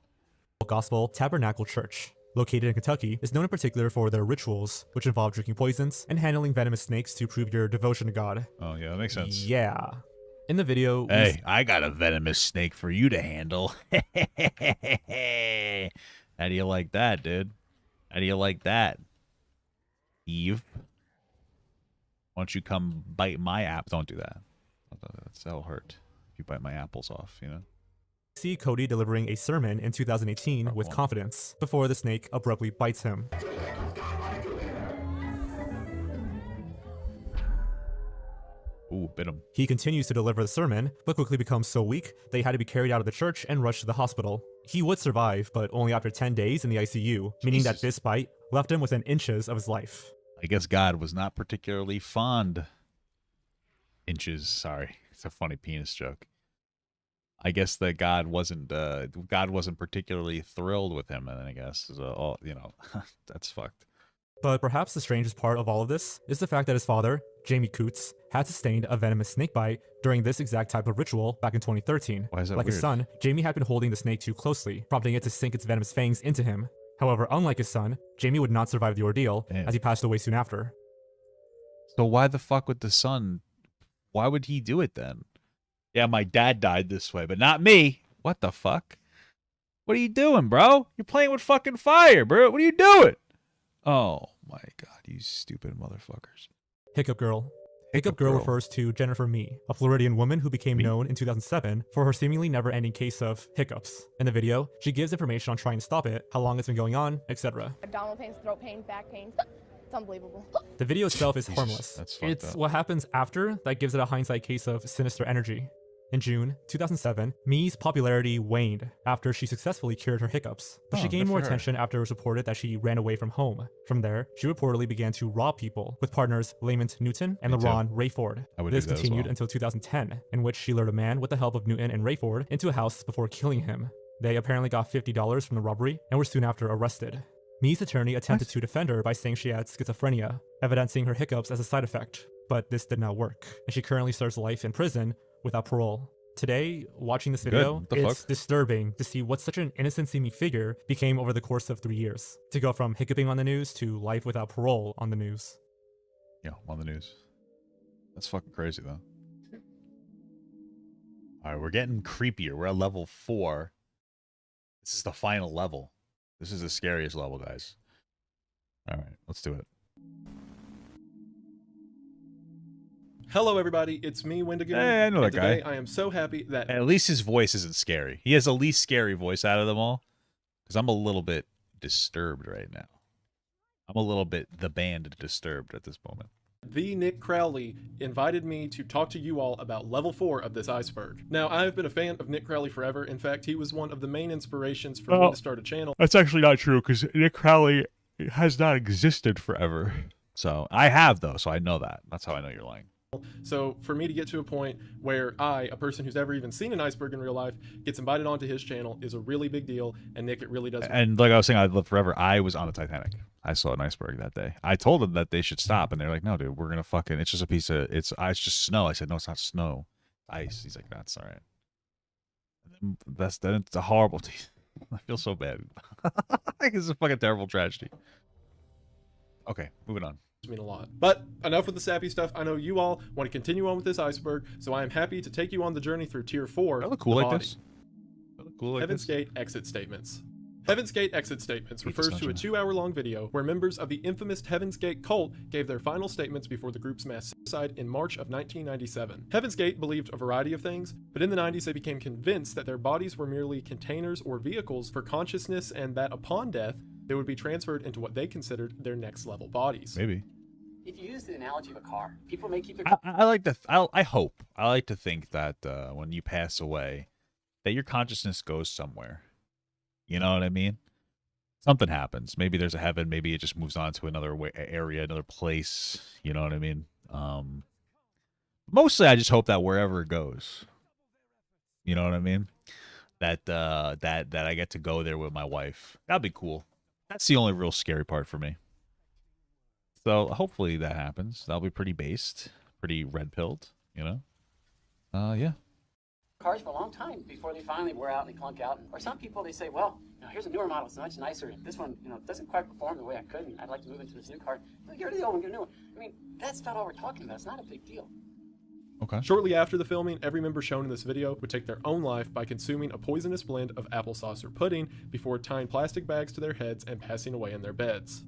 Gospel Tabernacle Church, located in Kentucky, is known in particular for their rituals, which involve drinking poisons and handling venomous snakes to prove your devotion to God. Oh yeah, that makes sense. Yeah. In the video, hey, I got a venomous snake for you to handle. How do you like that, dude? How do you like that, Eve? Why don't you come bite my app? Don't do that. That'll hurt. If you bite my apples off, you know? See Cody delivering a sermon in 2018 with confidence before the snake abruptly bites him. Ooh, bit him. He continues to deliver the sermon, but quickly becomes so weak that he had to be carried out of the church and rushed to the hospital. He would survive, but only after 10 days in the ICU, meaning that this bite left him within inches of his life. I guess God was not particularly fond. Inches, sorry. It's a funny penis joke. I guess that God wasn't particularly thrilled with him, and I guess, that's fucked. But perhaps the strangest part of all of this is the fact that his father, Jamie Coots, had sustained a venomous snake bite during this exact type of ritual back in 2013. Why is that like weird? His son, Jamie had been holding the snake too closely, prompting it to sink its venomous fangs into him. However, unlike his son, Jamie would not survive the ordeal, as he passed away soon after. So why the fuck would the son... Why would he do it then? Yeah, my dad died this way, but not me. What the fuck? What are you doing, bro? You're playing with fucking fire, bro. What are you doing? Oh my god, you stupid motherfuckers. Hiccup Girl. Hiccup Girl refers to Jennifer Mee, a Floridian woman who became known in 2007 for her seemingly never-ending case of hiccups. In the video, she gives information on trying to stop it, how long it's been going on, etc. Abdominal pains, throat pain, back pains. It's unbelievable. The video itself is harmless. It's what happens after that gives it a hindsight case of sinister energy. In June 2007, Mee's popularity waned after she successfully cured her hiccups, but she gained more attention after it was reported that she ran away from home. From there, she reportedly began to rob people with partners Lamont Newton and LaRon Rayford. This continued until 2010, in which she lured a man with the help of Newton and Rayford into a house before killing him. They apparently got $50 from the robbery and were soon after arrested. Mi's attorney attempted to defend her by saying she had schizophrenia, evidencing her hiccups as a side effect, but this did not work, and she currently serves life in prison without parole. Today, watching this video, it's disturbing to see what such an innocent-seeming figure became over the course of 3 years, to go from hiccuping on the news to life without parole on the news. Yeah, on the news. That's fucking crazy, though. All right, we're getting creepier. We're at level 4. This is the final level. This is the scariest level, guys. All right, let's do it. Hello, everybody. It's me, Wendigo. Hey, I know that guy. Today, I am so happy that at least his voice isn't scary. He has the least scary voice out of them all. Because I'm a little bit disturbed right now. I'm a little bit the band disturbed at this moment. the Nick Crowley invited me to talk to you all about level 4 of this Iceberg. Now, I have been a fan of Nick Crowley forever. In fact, he was one of the main inspirations for me to start a channel. That's actually not true, because Nick Crowley has not existed forever. So I have, though, so I know that. That's how I know you're lying. So for me to get to a point where I, a person who's never even seen an iceberg in real life, gets invited onto his channel is a really big deal, and Nick, it really does. And like I was saying, I'd live forever. I was on the Titanic. I saw an iceberg that day. I told them that they should stop, and they're like, "No, dude, we're gonna fucking. It's just a piece of. It's just snow." I said, "No, it's not snow. Ice." He's like, "That's all right." And then it's a horrible. I feel so bad. It's a fucking terrible tragedy. Okay, moving on. Mean a lot. But enough with the sappy stuff. I know you all want to continue on with this iceberg, so I am happy to take you on the journey through tier 4. That look cool like this. That look cool like Heaven's this. Gate exit statements. Heaven's Gate exit statements refers to a 2-hour-long video where members of the infamous Heaven's Gate cult gave their final statements before the group's mass suicide in March of 1997. Heaven's Gate believed a variety of things, but in the 90s they became convinced that their bodies were merely containers or vehicles for consciousness, and that upon death they would be transferred into what they considered their next level bodies. Maybe. If you use the analogy of a car, people may keep their I like to. I hope. I like to think that when you pass away, that your consciousness goes somewhere. You know what I mean? Something happens. Maybe there's a heaven. Maybe it just moves on to another area, another place. You know what I mean? Mostly, I just hope that wherever it goes, you know what I mean? That I get to go there with my wife. That'd be cool. That's the only real scary part for me. So hopefully that happens. That'll be pretty based, pretty red-pilled, you know? Yeah. cars for a long time before they finally wear out and they clunk out. Or some people, they say, well, here's a newer model, it's much nicer. This one, doesn't quite perform the way I could, and I'd like to move into this new car. Get rid of the old one, get a new one. I mean, that's not all we're talking about. It's not a big deal. Okay. Shortly after the filming, every member shown in this video would take their own life by consuming a poisonous blend of applesauce or pudding before tying plastic bags to their heads and passing away in their beds.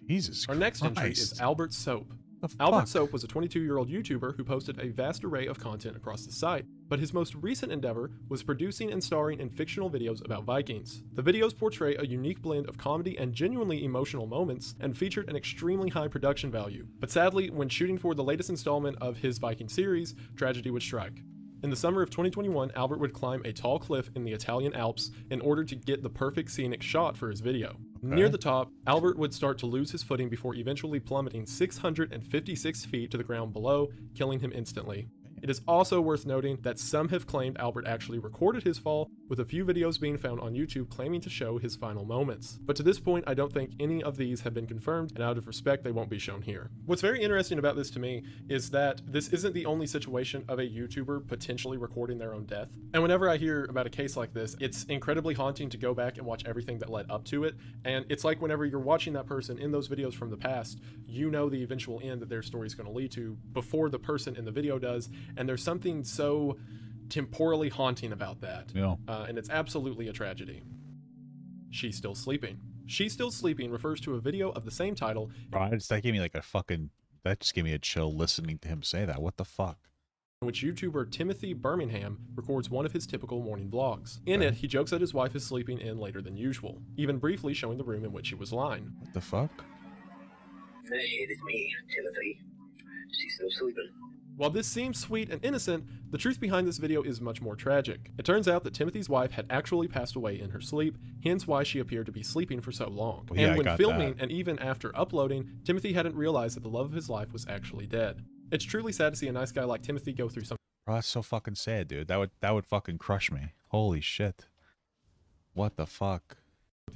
Jesus Our next Christ. entry is Albert Soap. Albert Soap was a 22-year-old YouTuber who posted a vast array of content across the site, but his most recent endeavor was producing and starring in fictional videos about Vikings. The videos portray a unique blend of comedy and genuinely emotional moments, and featured an extremely high production value. But sadly, when shooting for the latest installment of his Viking series, tragedy would strike. In the summer of 2021, Albert would climb a tall cliff in the Italian Alps in order to get the perfect scenic shot for his video. Okay. Near the top, Albert would start to lose his footing before eventually plummeting 656 feet to the ground below, killing him instantly. It is also worth noting that some have claimed Albert actually recorded his fall, with a few videos being found on YouTube claiming to show his final moments. But to this point, I don't think any of these have been confirmed, and out of respect, they won't be shown here. What's very interesting about this to me is that this isn't the only situation of a YouTuber potentially recording their own death. And whenever I hear about a case like this, it's incredibly haunting to go back and watch everything that led up to it. And it's like whenever you're watching that person in those videos from the past, you know the eventual end that their story is going to lead to before the person in the video does. And there's something so temporally haunting about that. Yeah. And it's absolutely a tragedy. She's Still Sleeping. She's Still Sleeping refers to a video of the same title. Bro, that gave me like a fucking... That just gave me a chill listening to him say that. What the fuck? In which YouTuber Timothy Birmingham records one of his typical morning vlogs. In it, he jokes that his wife is sleeping in later than usual, even briefly showing the room in which she was lying. What the fuck? Hey, it's me, Timothy. She's still sleeping. While this seems sweet and innocent, the truth behind this video is much more tragic. It turns out that Timothy's wife had actually passed away in her sleep, hence why she appeared to be sleeping for so long. Well, yeah, and when filming, and even after uploading, Timothy hadn't realized that the love of his life was actually dead. It's truly sad to see a nice guy like Timothy go through something. Bro, that's so fucking sad, dude. That would fucking crush me. Holy shit. What the fuck?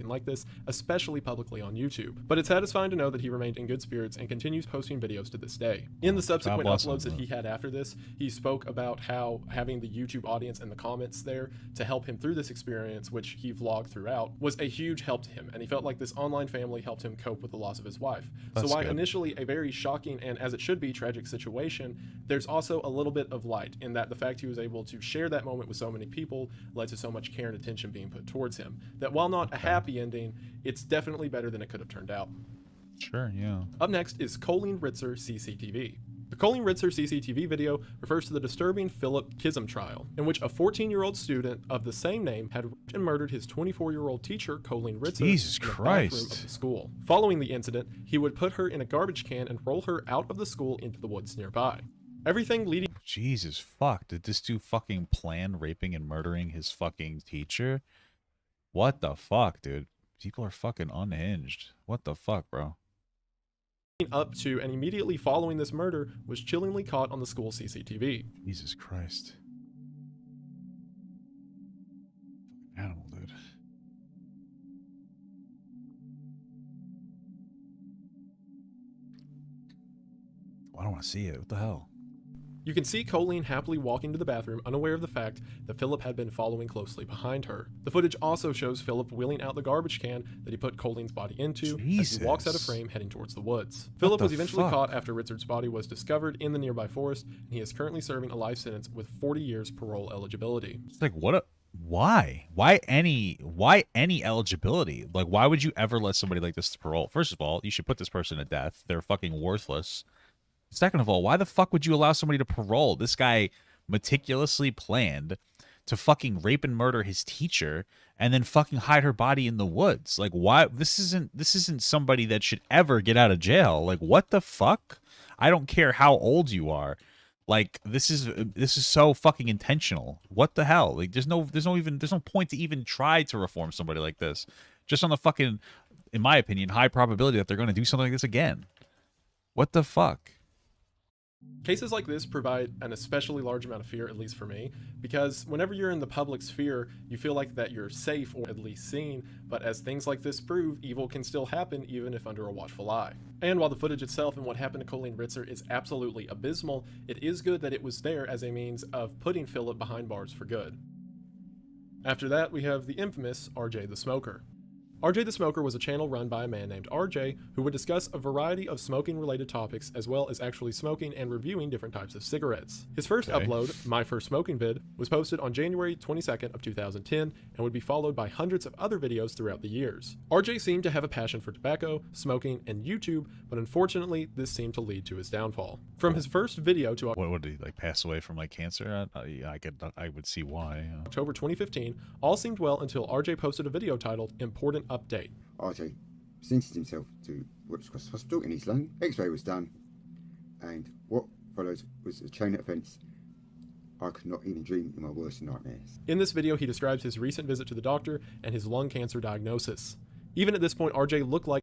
like this, especially publicly on YouTube. But it's satisfying to know that he remained in good spirits and continues posting videos to this day. In the subsequent uploads that he had after this, he spoke about how having the YouTube audience and the comments there to help him through this experience, which he vlogged throughout, was a huge help to him, and he felt like this online family helped him cope with the loss of his wife. So while initially a very shocking and, as it should be, tragic situation, there's also a little bit of light in that the fact he was able to share that moment with so many people led to so much care and attention being put towards him, that while not a happy ending, it's definitely better than it could have turned out. Sure, yeah. Up next is Colleen Ritzer CCTV. The Colleen Ritzer CCTV video refers to the disturbing Philip Kism trial, in which a 14-year-old student of the same name had raped and murdered his 24-year-old teacher, Colleen Ritzer, Jesus in the Christ. bathroom of the school. Following the incident, he would put her in a garbage can and roll her out of the school into the woods nearby. Everything leading... Jesus fuck, did this dude fucking plan raping and murdering his fucking teacher? What the fuck, dude? People are fucking unhinged. What the fuck, bro? Up to and immediately following this murder was chillingly caught on the school CCTV. Jesus Christ. Animal, dude. I don't want to see it. What the hell? You can see Colleen happily walking to the bathroom, unaware of the fact that Philip had been following closely behind her. The footage also shows Philip wheeling out the garbage can that he put Colleen's body into as he walks out of frame heading towards the woods. Philip was eventually caught after Ritzard's body was discovered in the nearby forest, and he is currently serving a life sentence with 40 years parole eligibility. It's like, what a... Why? Why any eligibility? Like, why would you ever let somebody like this to parole? First of all, you should put this person to death. They're fucking worthless. Second of all, why the fuck would you allow somebody to parole? This guy meticulously planned to fucking rape and murder his teacher and then fucking hide her body in the woods. Like, why? This isn't somebody that should ever get out of jail. Like, what the fuck? I don't care how old you are. Like, this is so fucking intentional. What the hell? Like, there's no point to even try to reform somebody like this. Just on the fucking, in my opinion, high probability that they're going to do something like this again. What the fuck? Cases like this provide an especially large amount of fear, at least for me, because whenever you're in the public sphere, you feel like that you're safe or at least seen, but as things like this prove, evil can still happen even if under a watchful eye. And while the footage itself and what happened to Colleen Ritzer is absolutely abysmal, it is good that it was there as a means of putting Philip behind bars for good. After that, we have the infamous RJ the Smoker. RJ the Smoker was a channel run by a man named RJ who would discuss a variety of smoking related topics as well as actually smoking and reviewing different types of cigarettes. His first upload, My First Smoking Vid, was posted on January 22nd of 2010 and would be followed by hundreds of other videos throughout the years. RJ seemed to have a passion for tobacco, smoking, and YouTube, but unfortunately this seemed to lead to his downfall. From his first video to what did he like pass away from like cancer? I would see why. October 2015, all seemed well until RJ posted a video titled Important Update. RJ presented himself to Wilkes Cross Hospital in East London. X-ray was done, and what followed was a chain of events I could not even dream in my worst nightmares. In this video, he describes his recent visit to the doctor and his lung cancer diagnosis. Even at this point, RJ looked like...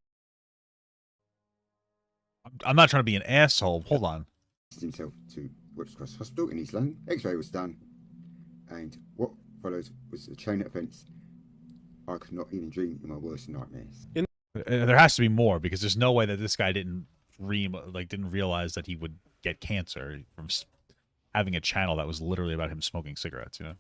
I'm not trying to be an asshole. Hold on. Himself to Wilkes Cross Hospital in East London. X-ray was done, and what followed was a chain of events I could not even dream in my worst nightmares. There has to be more, because there's no way that this guy didn't realize that he would get cancer from having a channel that was literally about him smoking cigarettes, you know? In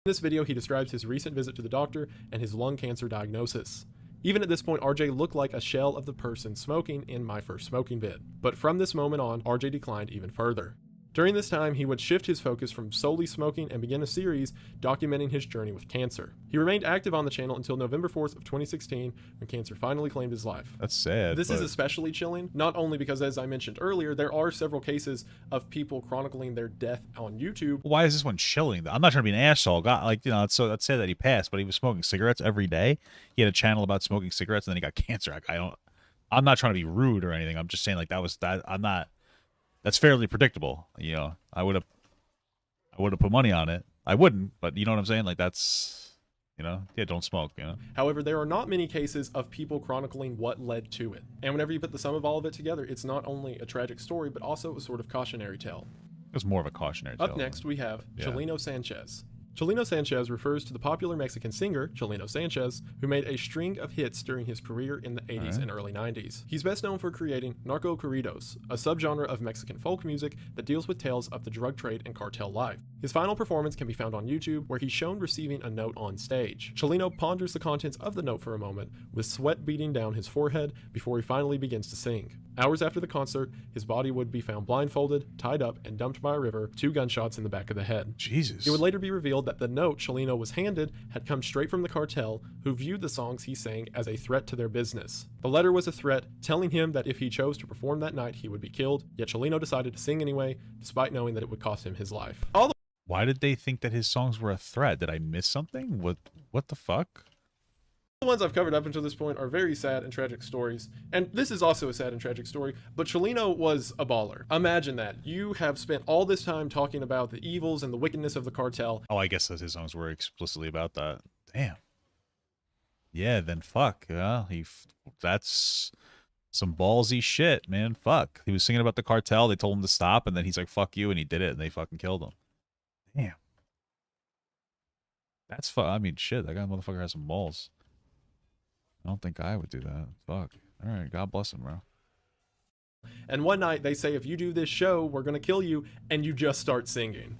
this video, he describes his recent visit to the doctor and his lung cancer diagnosis. Even at this point, RJ looked like a shell of the person smoking in My First Smoking Vid. But from this moment on, RJ declined even further. During this time, he would shift his focus from solely smoking and begin a series documenting his journey with cancer. He remained active on the channel until November 4th of 2016, when cancer finally claimed his life. That's sad. This is especially chilling, not only because, as I mentioned earlier, there are several cases of people chronicling their death on YouTube. Why is this one chilling? I'm not trying to be an asshole. God, like, you know, so let's say that he passed, but he was smoking cigarettes every day. He had a channel about smoking cigarettes, and then he got cancer. I'm not trying to be rude or anything. I'm just saying, like, that's fairly predictable. You know, I would have put money on it. I wouldn't, but you know what I'm saying? Like, that's, you know, yeah, don't smoke, you know? However, there are not many cases of people chronicling what led to it. And whenever you put the sum of all of it together, it's not only a tragic story, but also a sort of cautionary tale. It's more of a cautionary tale. Up next, we have Chalino Sanchez. Chalino Sanchez refers to the popular Mexican singer, Chalino Sanchez, who made a string of hits during his career in the 80s and early 90s. He's best known for creating narco corridos, a subgenre of Mexican folk music that deals with tales of the drug trade and cartel life. His final performance can be found on YouTube, where he's shown receiving a note on stage. Chalino ponders the contents of the note for a moment, with sweat beading down his forehead before he finally begins to sing. Hours after the concert, his body would be found blindfolded, tied up, and dumped by a river, 2 gunshots in the back of the head. Jesus. It would later be revealed that the note Chalino was handed had come straight from the cartel, who viewed the songs he sang as a threat to their business. The letter was a threat, telling him that if he chose to perform that night, he would be killed, yet Chalino decided to sing anyway, despite knowing that it would cost him his life. Why did they think that his songs were a threat? Did I miss something? What the fuck? The ones I've covered up until this point are very sad and tragic stories, and this is also a sad and tragic story, but Chalino was a baller. Imagine that. You have spent all this time talking about the evils and the wickedness of the cartel. Oh, I guess that his songs were explicitly about that. Damn. Yeah, then fuck. Yeah, that's some ballsy shit, man. Fuck. He was singing about the cartel, they told him to stop, and then he's like, fuck you, and he did it, and they fucking killed him. Damn. That's I mean, shit, that guy motherfucker has some balls. I don't think I would do that. Fuck. All right, God bless him, bro. And one night they say, if you do this show, we're gonna kill you, and you just start singing.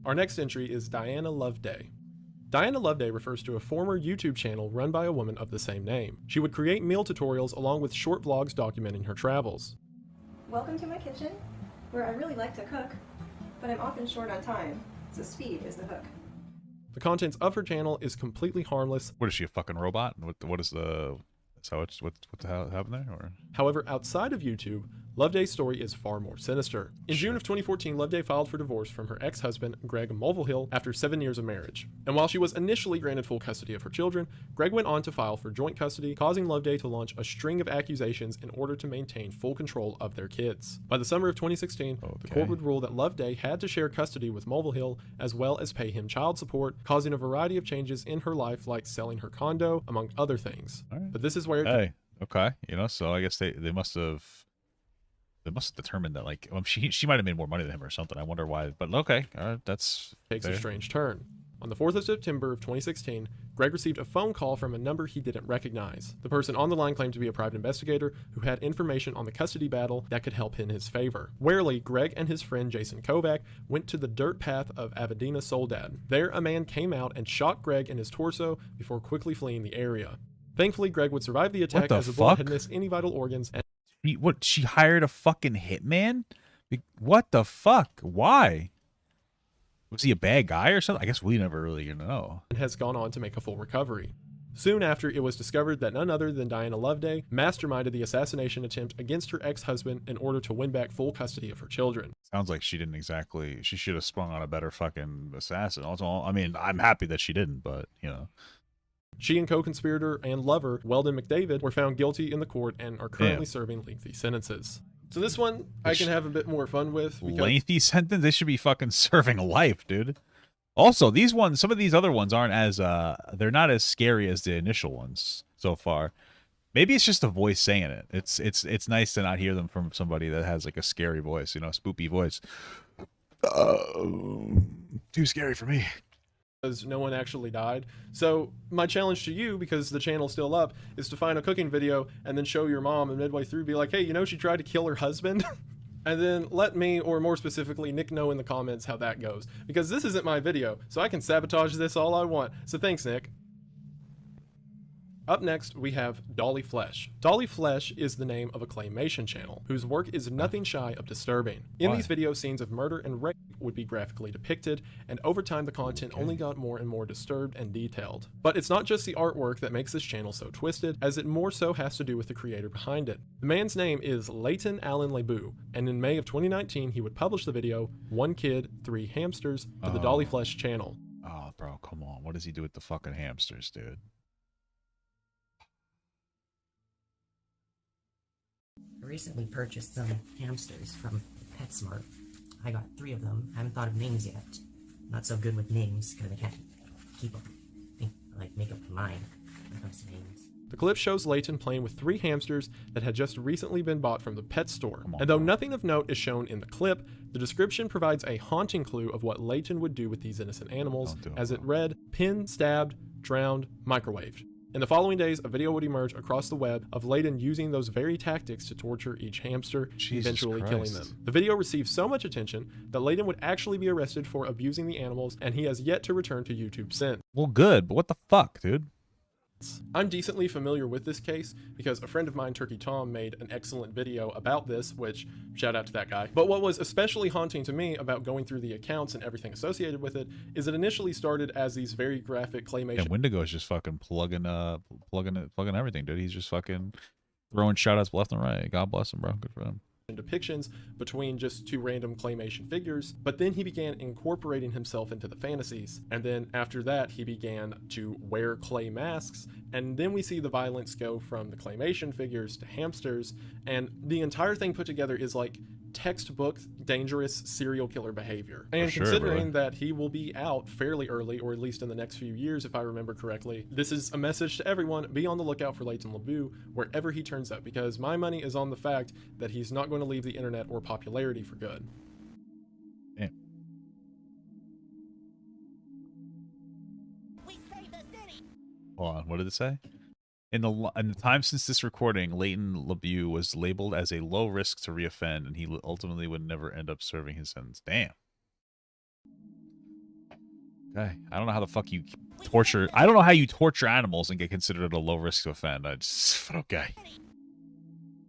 Our next entry is Diana Loveday. Diana Loveday refers to a former YouTube channel run by a woman of the same name. She would create meal tutorials along with short vlogs documenting her travels. Welcome to my kitchen, where I really like to cook, but I'm often short on time, so speed is the hook. The contents of her channel is completely harmless. What is she, a fucking robot? What is the... So what the hell happened there? Or? However, outside of YouTube, Loveday's story is far more sinister. In June of 2014, Loveday filed for divorce from her ex-husband, Greg Mulvihill, after 7 years of marriage. And while she was initially granted full custody of her children, Greg went on to file for joint custody, causing Loveday to launch a string of accusations in order to maintain full control of their kids. By the summer of 2016, the court would rule that Loveday had to share custody with Mulvihill, as well as pay him child support, causing a variety of changes in her life, like selling her condo, among other things. But this is where... Hey, okay, you know, so I guess they must have determined that, like, she might have made more money than him or something. I wonder why, but okay, that's takes a strange turn. On the 4th of September of 2016, Greg received a phone call from a number he didn't recognize. The person on the line claimed to be a private investigator who had information on the custody battle that could help in his favor. Warily, Greg and his friend Jason Kovac went to the dirt path of Avedina Soledad. There, a man came out and shot Greg in his torso before quickly fleeing the area. Thankfully, Greg would survive the attack as the bullet had missed any vital organs. And she hired a fucking hitman? What the fuck? Why? Was he a bad guy or something? I guess we never really know. And has gone on to make a full recovery. Soon after, it was discovered that none other than Diana Loveday masterminded the assassination attempt against her ex-husband in order to win back full custody of her children. Sounds like she didn't exactly... She should have sprung on a better fucking assassin. Also, I mean, I'm happy that she didn't, but, you know... She and co-conspirator and lover, Weldon McDavid, were found guilty in the court and are currently serving lengthy sentences. So this one, I can have a bit more fun with. Lengthy sentence? They should be fucking serving life, dude. Also, these ones, some of these other ones aren't as, they're not as scary as the initial ones so far. Maybe it's just a voice saying it. It's nice to not hear them from somebody that has like a scary voice, you know, spoopy voice. Too scary for me. Because no one actually died. So my challenge to you, because the channel's still up, is to find a cooking video and then show your mom and midway through be like, hey, you know, she tried to kill her husband. And then let me, or more specifically, Nick, know in the comments how that goes. Because this isn't my video, so I can sabotage this all I want. So thanks, Nick. Up next, we have Dolly Flesh. Dolly Flesh is the name of a claymation channel, whose work is nothing shy of disturbing. In these videos, scenes of murder and rape would be graphically depicted, and over time the content only got more and more disturbed and detailed. But it's not just the artwork that makes this channel so twisted, as it more so has to do with the creator behind it. The man's name is Leighton Allen Lebu, and in May of 2019 he would publish the video, 1 Kid, 3 Hamsters, to the Dolly Flesh channel. Oh, bro, come on. What does he do with the fucking hamsters, dude? I recently purchased some hamsters from PetSmart. I got 3 of them. I haven't thought of names yet. Not so good with names because I can't keep them. Make up my mind when it comes to names. The clip shows Layton playing with 3 hamsters that had just recently been bought from the pet store. And though nothing of note is shown in the clip, the description provides a haunting clue of what Layton would do with these innocent animals, as it read, pinned, stabbed, drowned, microwaved. In the following days, a video would emerge across the web of Layton using those very tactics to torture each hamster, eventually killing them. The video received so much attention that Layton would actually be arrested for abusing the animals, and he has yet to return to YouTube since. Well, good, but what the fuck, dude? I'm decently familiar with this case because a friend of mine, Turkey Tom, made an excellent video about this, which shout out to that guy. But what was especially haunting to me about going through the accounts and everything associated with it is it initially started as these very graphic claymation. And Wendigo is just fucking plugging everything, dude. He's just fucking throwing shout outs left and right. God bless him, bro. Good for him. Depictions between just 2 random claymation figures, but then he began incorporating himself into the fantasies, and then after that he began to wear clay masks, and then we see the violence go from the claymation figures to hamsters, and the entire thing put together is like textbook dangerous serial killer behavior. And considering that he will be out fairly early, or at least in the next few years if I remember correctly, this is a message to everyone: be on the lookout for Layton LeBeau wherever he turns up, because my money is on the fact that he's not going to leave the internet or popularity for good. Yeah. Hold on, what did it say? In the time since this recording, Layton LeBeau was labeled as a low risk to reoffend, and he ultimately would never end up serving his sentence. Damn. Okay, I don't know how the fuck you torture. I don't know how you torture animals and get considered a low risk to offend. I just okay.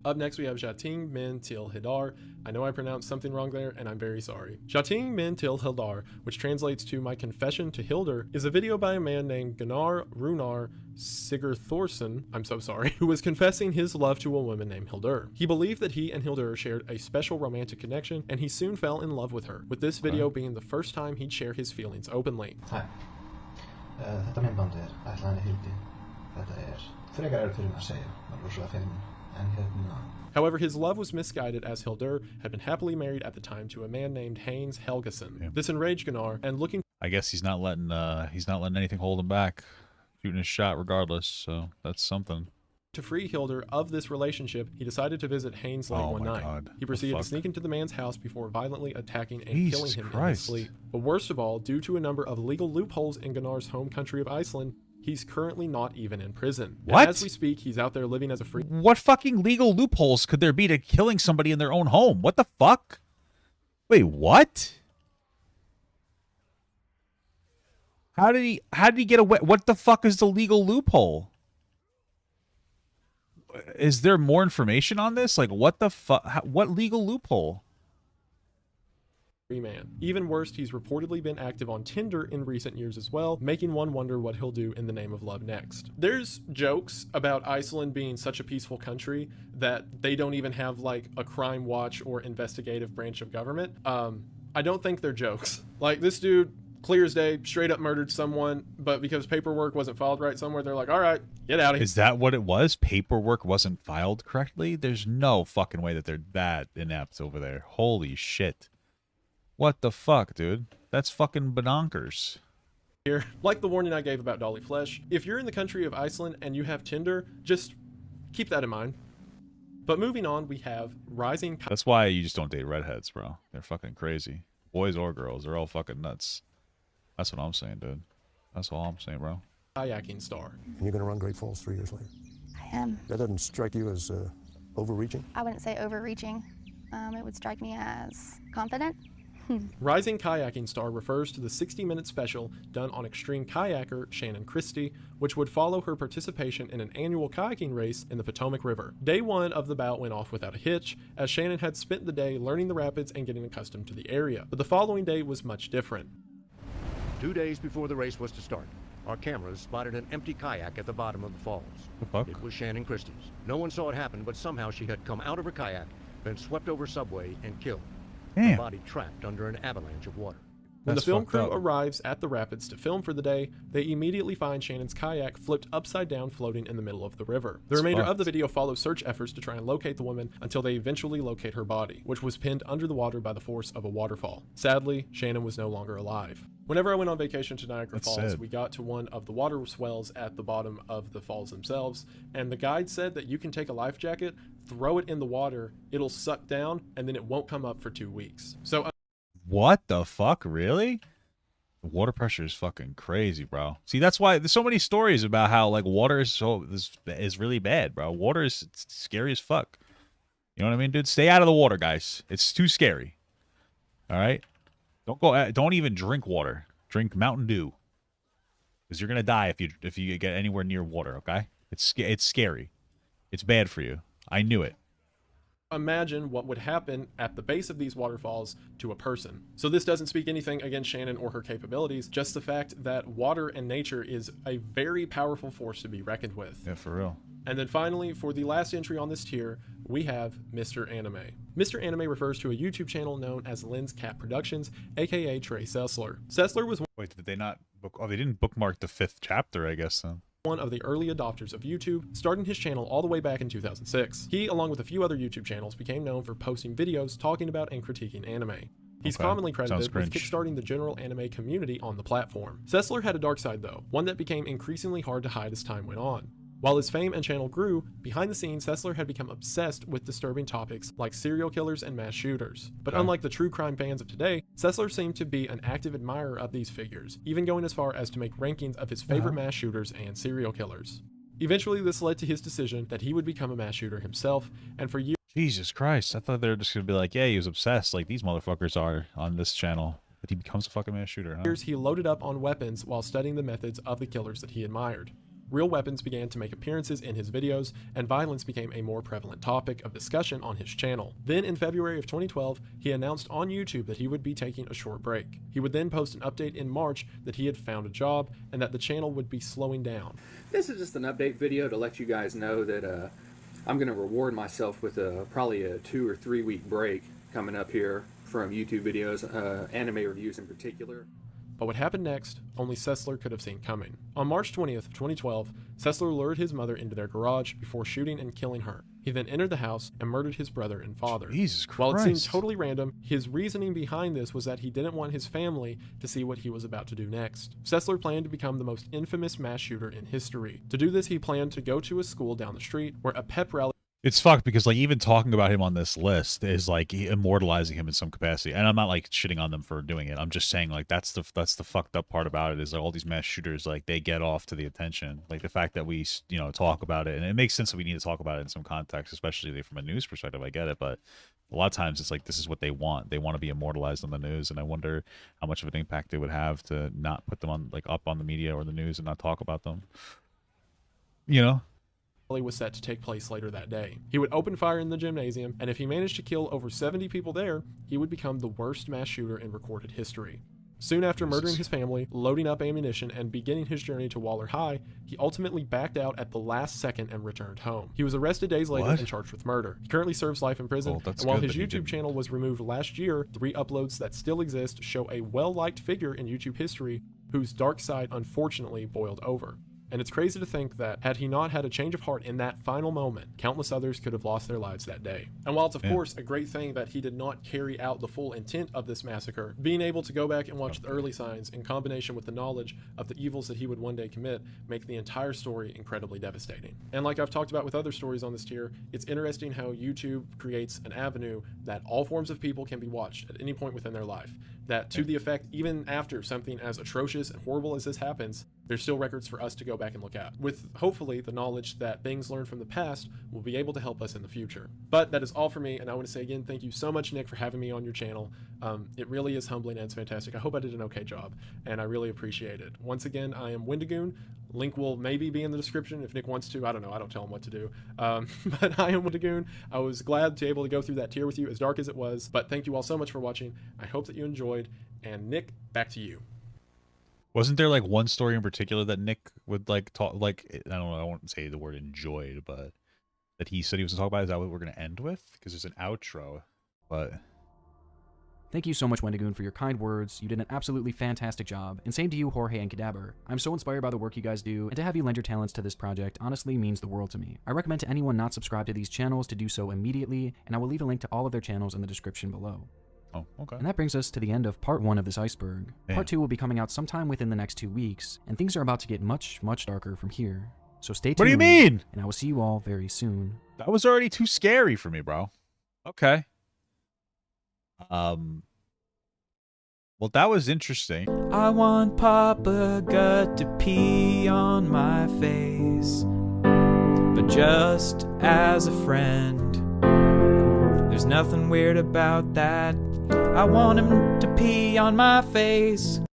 Up next, we have Jating Min Til Hildar. I know I pronounced something wrong there, and I'm very sorry. Jating Min Til Hildar, which translates to My Confession to Hildur, is a video by a man named Gunnar Runar Sigurþórsson, I'm so sorry, who was confessing his love to a woman named Hildur. He believed that he and Hildur shared a special romantic connection, and he soon fell in love with her, with this video being the first time he'd share his feelings openly. Hi. Detta myndband Ætlaðan Hildi. Þetta frekar fyrir að segja, rosalega finn. However, his love was misguided, as Hildur had been happily married at the time to a man named Haynes Helgeson. Yeah. This enraged Gunnar, and looking, I guess he's not letting anything hold him back, shooting his shot regardless, so that's something. To free Hildur of this relationship, he decided to visit Haynes late one night. He proceeded to sneak into the man's house before violently attacking and killing him in his sleep. But worst of all, due to a number of legal loopholes in Gunnar's home country of Iceland, he's currently not even in prison. What? And as we speak, he's out there living as a free... What fucking legal loopholes could there be to killing somebody in their own home? What the fuck? Wait, what? How did he get away? What the fuck is the legal loophole? Is there more information on this? Like, what the fuck? What legal loophole? Man. Even worse, he's reportedly been active on Tinder in recent years as well, making one wonder what he'll do in the name of love next. There's jokes about Iceland being such a peaceful country that they don't even have like a crime watch or investigative branch of government. I don't think they're jokes. Like, this dude, clear as day, straight up murdered someone, but because paperwork wasn't filed right somewhere, they're like, all right, get out of here. Is that what it was? Paperwork wasn't filed correctly? There's no fucking way that they're that inept over there. Holy shit. What the fuck, dude? That's fucking bonkers. Here, like the warning I gave about Dolly Flesh, if you're in the country of Iceland and you have Tinder, just keep that in mind. But moving on, we have Rising... That's why you just don't date redheads, bro. They're fucking crazy. Boys or girls, they're all fucking nuts. That's what I'm saying, dude. That's all I'm saying, bro. Kayaking star. And you're going to run Great Falls 3 years later? I am. That doesn't strike you as overreaching? I wouldn't say overreaching. It would strike me as confident. Rising Kayaking Star refers to the 60-minute special done on extreme kayaker Shannon Christie, which would follow her participation in an annual kayaking race in the Potomac River. Day 1 of the bout went off without a hitch, as Shannon had spent the day learning the rapids and getting accustomed to the area. But the following day was much different. 2 days before the race was to start, our cameras spotted an empty kayak at the bottom of the falls. It was Shannon Christie's. No one saw it happen, but somehow she had come out of her kayak, been swept over subway, and killed. Damn. Her body trapped under an avalanche of water. When That's the film fucked crew up. arrives at the rapids to film for the day, they immediately find Shannon's kayak flipped upside down floating in the middle of the river. The remainder of the video follows search efforts to try and locate the woman until they eventually locate her body, which was pinned under the water by the force of a waterfall. Sadly, Shannon was no longer alive. Whenever I went on vacation to Niagara That's Falls, sad. we got to one of the water swells at the bottom of the falls themselves, and the guide said that you can take a life jacket, throw it in the water, it'll suck down, and then it won't come up for 2 weeks. So What the fuck? Really? The water pressure is fucking crazy, bro. See, that's why there's so many stories about how like water is really bad, bro. Water is scary as fuck. You know what I mean, dude? Stay out of the water, guys. It's too scary. All right? Don't even drink water. Drink Mountain Dew. Cuz you're going to die if you get anywhere near water, okay? It's scary. It's bad for you. I knew it. imagine what would happen at the base of these waterfalls to a person. So this doesn't speak anything against Shannon or her capabilities, just the fact that water and nature is a very powerful force to be reckoned with. Yeah, for real. And then finally, for the last entry on this tier, we have Mr. Anime. Mr. Anime refers to a YouTube channel known as Lynn's Cat Productions, aka Trey Sessler. Sessler was Wait, did they not book? Oh, they didn't bookmark the 5th chapter, I guess, then. One of the early adopters of YouTube, starting his channel all the way back in 2006. He, along with a few other YouTube channels, became known for posting videos talking about and critiquing anime. He's commonly credited with kickstarting the general anime community on the platform. Sessler had a dark side though, one that became increasingly hard to hide as time went on. While his fame and channel grew, behind the scenes Sessler had become obsessed with disturbing topics like serial killers and mass shooters. But unlike the true crime fans of today, Sessler seemed to be an active admirer of these figures, even going as far as to make rankings of his favorite mass shooters and serial killers. Eventually this led to his decision that he would become a mass shooter himself, and for years— Jesus Christ, I thought they were just gonna be like, yeah, he was obsessed like these motherfuckers are on this channel. But he becomes a fucking mass shooter, huh? He loaded up on weapons while studying the methods of the killers that he admired. Real weapons began to make appearances in his videos, and violence became a more prevalent topic of discussion on his channel. Then in February of 2012, he announced on YouTube that he would be taking a short break. He would then post an update in March that he had found a job and that the channel would be slowing down. This is just an update video to let you guys know that I'm going to reward myself with probably a 2 or 3 week break coming up here from YouTube videos, anime reviews in particular. But what happened next, only Sessler could have seen coming. On March 20th of 2012, Sessler lured his mother into their garage before shooting and killing her. He then entered the house and murdered his brother and father. Jesus Christ. While it seemed totally random, his reasoning behind this was that he didn't want his family to see what he was about to do next. Sessler planned to become the most infamous mass shooter in history. To do this, he planned to go to a school down the street where a pep rally— It's fucked because like even talking about him on this list is like immortalizing him in some capacity. And I'm not like shitting on them for doing it. I'm just saying like that's the fucked up part about it is like all these mass shooters, like they get off to the attention. Like the fact that we, you know, talk about it, and it makes sense that we need to talk about it in some context, especially from a news perspective. I get it, but a lot of times it's like this is what they want. They want to be immortalized on the news, and I wonder how much of an impact it would have to not put them on like up on the media or the news and not talk about them. You know? was set to take place later that day. He would open fire in the gymnasium, and if he managed to kill over 70 people there, he would become the worst mass shooter in recorded history. Soon after murdering his family, loading up ammunition, and beginning his journey to Waller High, he ultimately backed out at the last second and returned home. He was arrested days later and charged with murder. He currently serves life in prison, and while his YouTube channel was removed last year, 3 uploads that still exist show a well-liked figure in YouTube history whose dark side unfortunately boiled over. And it's crazy to think that had he not had a change of heart in that final moment, countless others could have lost their lives that day. And while it's of course a great thing that he did not carry out the full intent of this massacre, being able to go back and watch the early signs in combination with the knowledge of the evils that he would one day commit make the entire story incredibly devastating. And like I've talked about with other stories on this tier, it's interesting how YouTube creates an avenue that all forms of people can be watched at any point within their life. That to the effect, even after something as atrocious and horrible as this happens, there's still records for us to go back and look at, with hopefully the knowledge that things learned from the past will be able to help us in the future. But that is all for me, and I want to say again, thank you so much, Nick, for having me on your channel. It really is humbling and it's fantastic. I hope I did an okay job, and I really appreciate it. Once again, I am Wendigoon. Link will maybe be in the description if Nick wants to. I don't know. I don't tell him what to do. But I am Wendigoon. I was glad to be able to go through that tier with you, as dark as it was. But thank you all so much for watching. I hope that you enjoyed. And Nick, back to you. Wasn't there like one story in particular that Nick would like talk, like, I don't know, I won't say the word enjoyed, but that he said he was going to talk about? Is that what we're going to end with? Because there's an outro, but Thank you so much, Wendigoon, for your kind words. You did an absolutely fantastic job. And same to you, Jorge and Cadaver. I'm so inspired by the work you guys do, and to have you lend your talents to this project honestly means the world to me. I recommend to anyone not subscribed to these channels to do so immediately, and I will leave a link to all of their channels in the description below. Oh, okay. And that brings us to the end of part 1 of this iceberg. Damn. Part 2 will be coming out sometime within the next 2 weeks, and things are about to get much, much darker from here. So stay tuned. What do you mean? And I will see you all very soon. That was already too scary for me, bro. Okay. Well, that was interesting. I want Papa Gut to pee on my face, but just as a friend. There's nothing weird about that. I want him to pee on my face.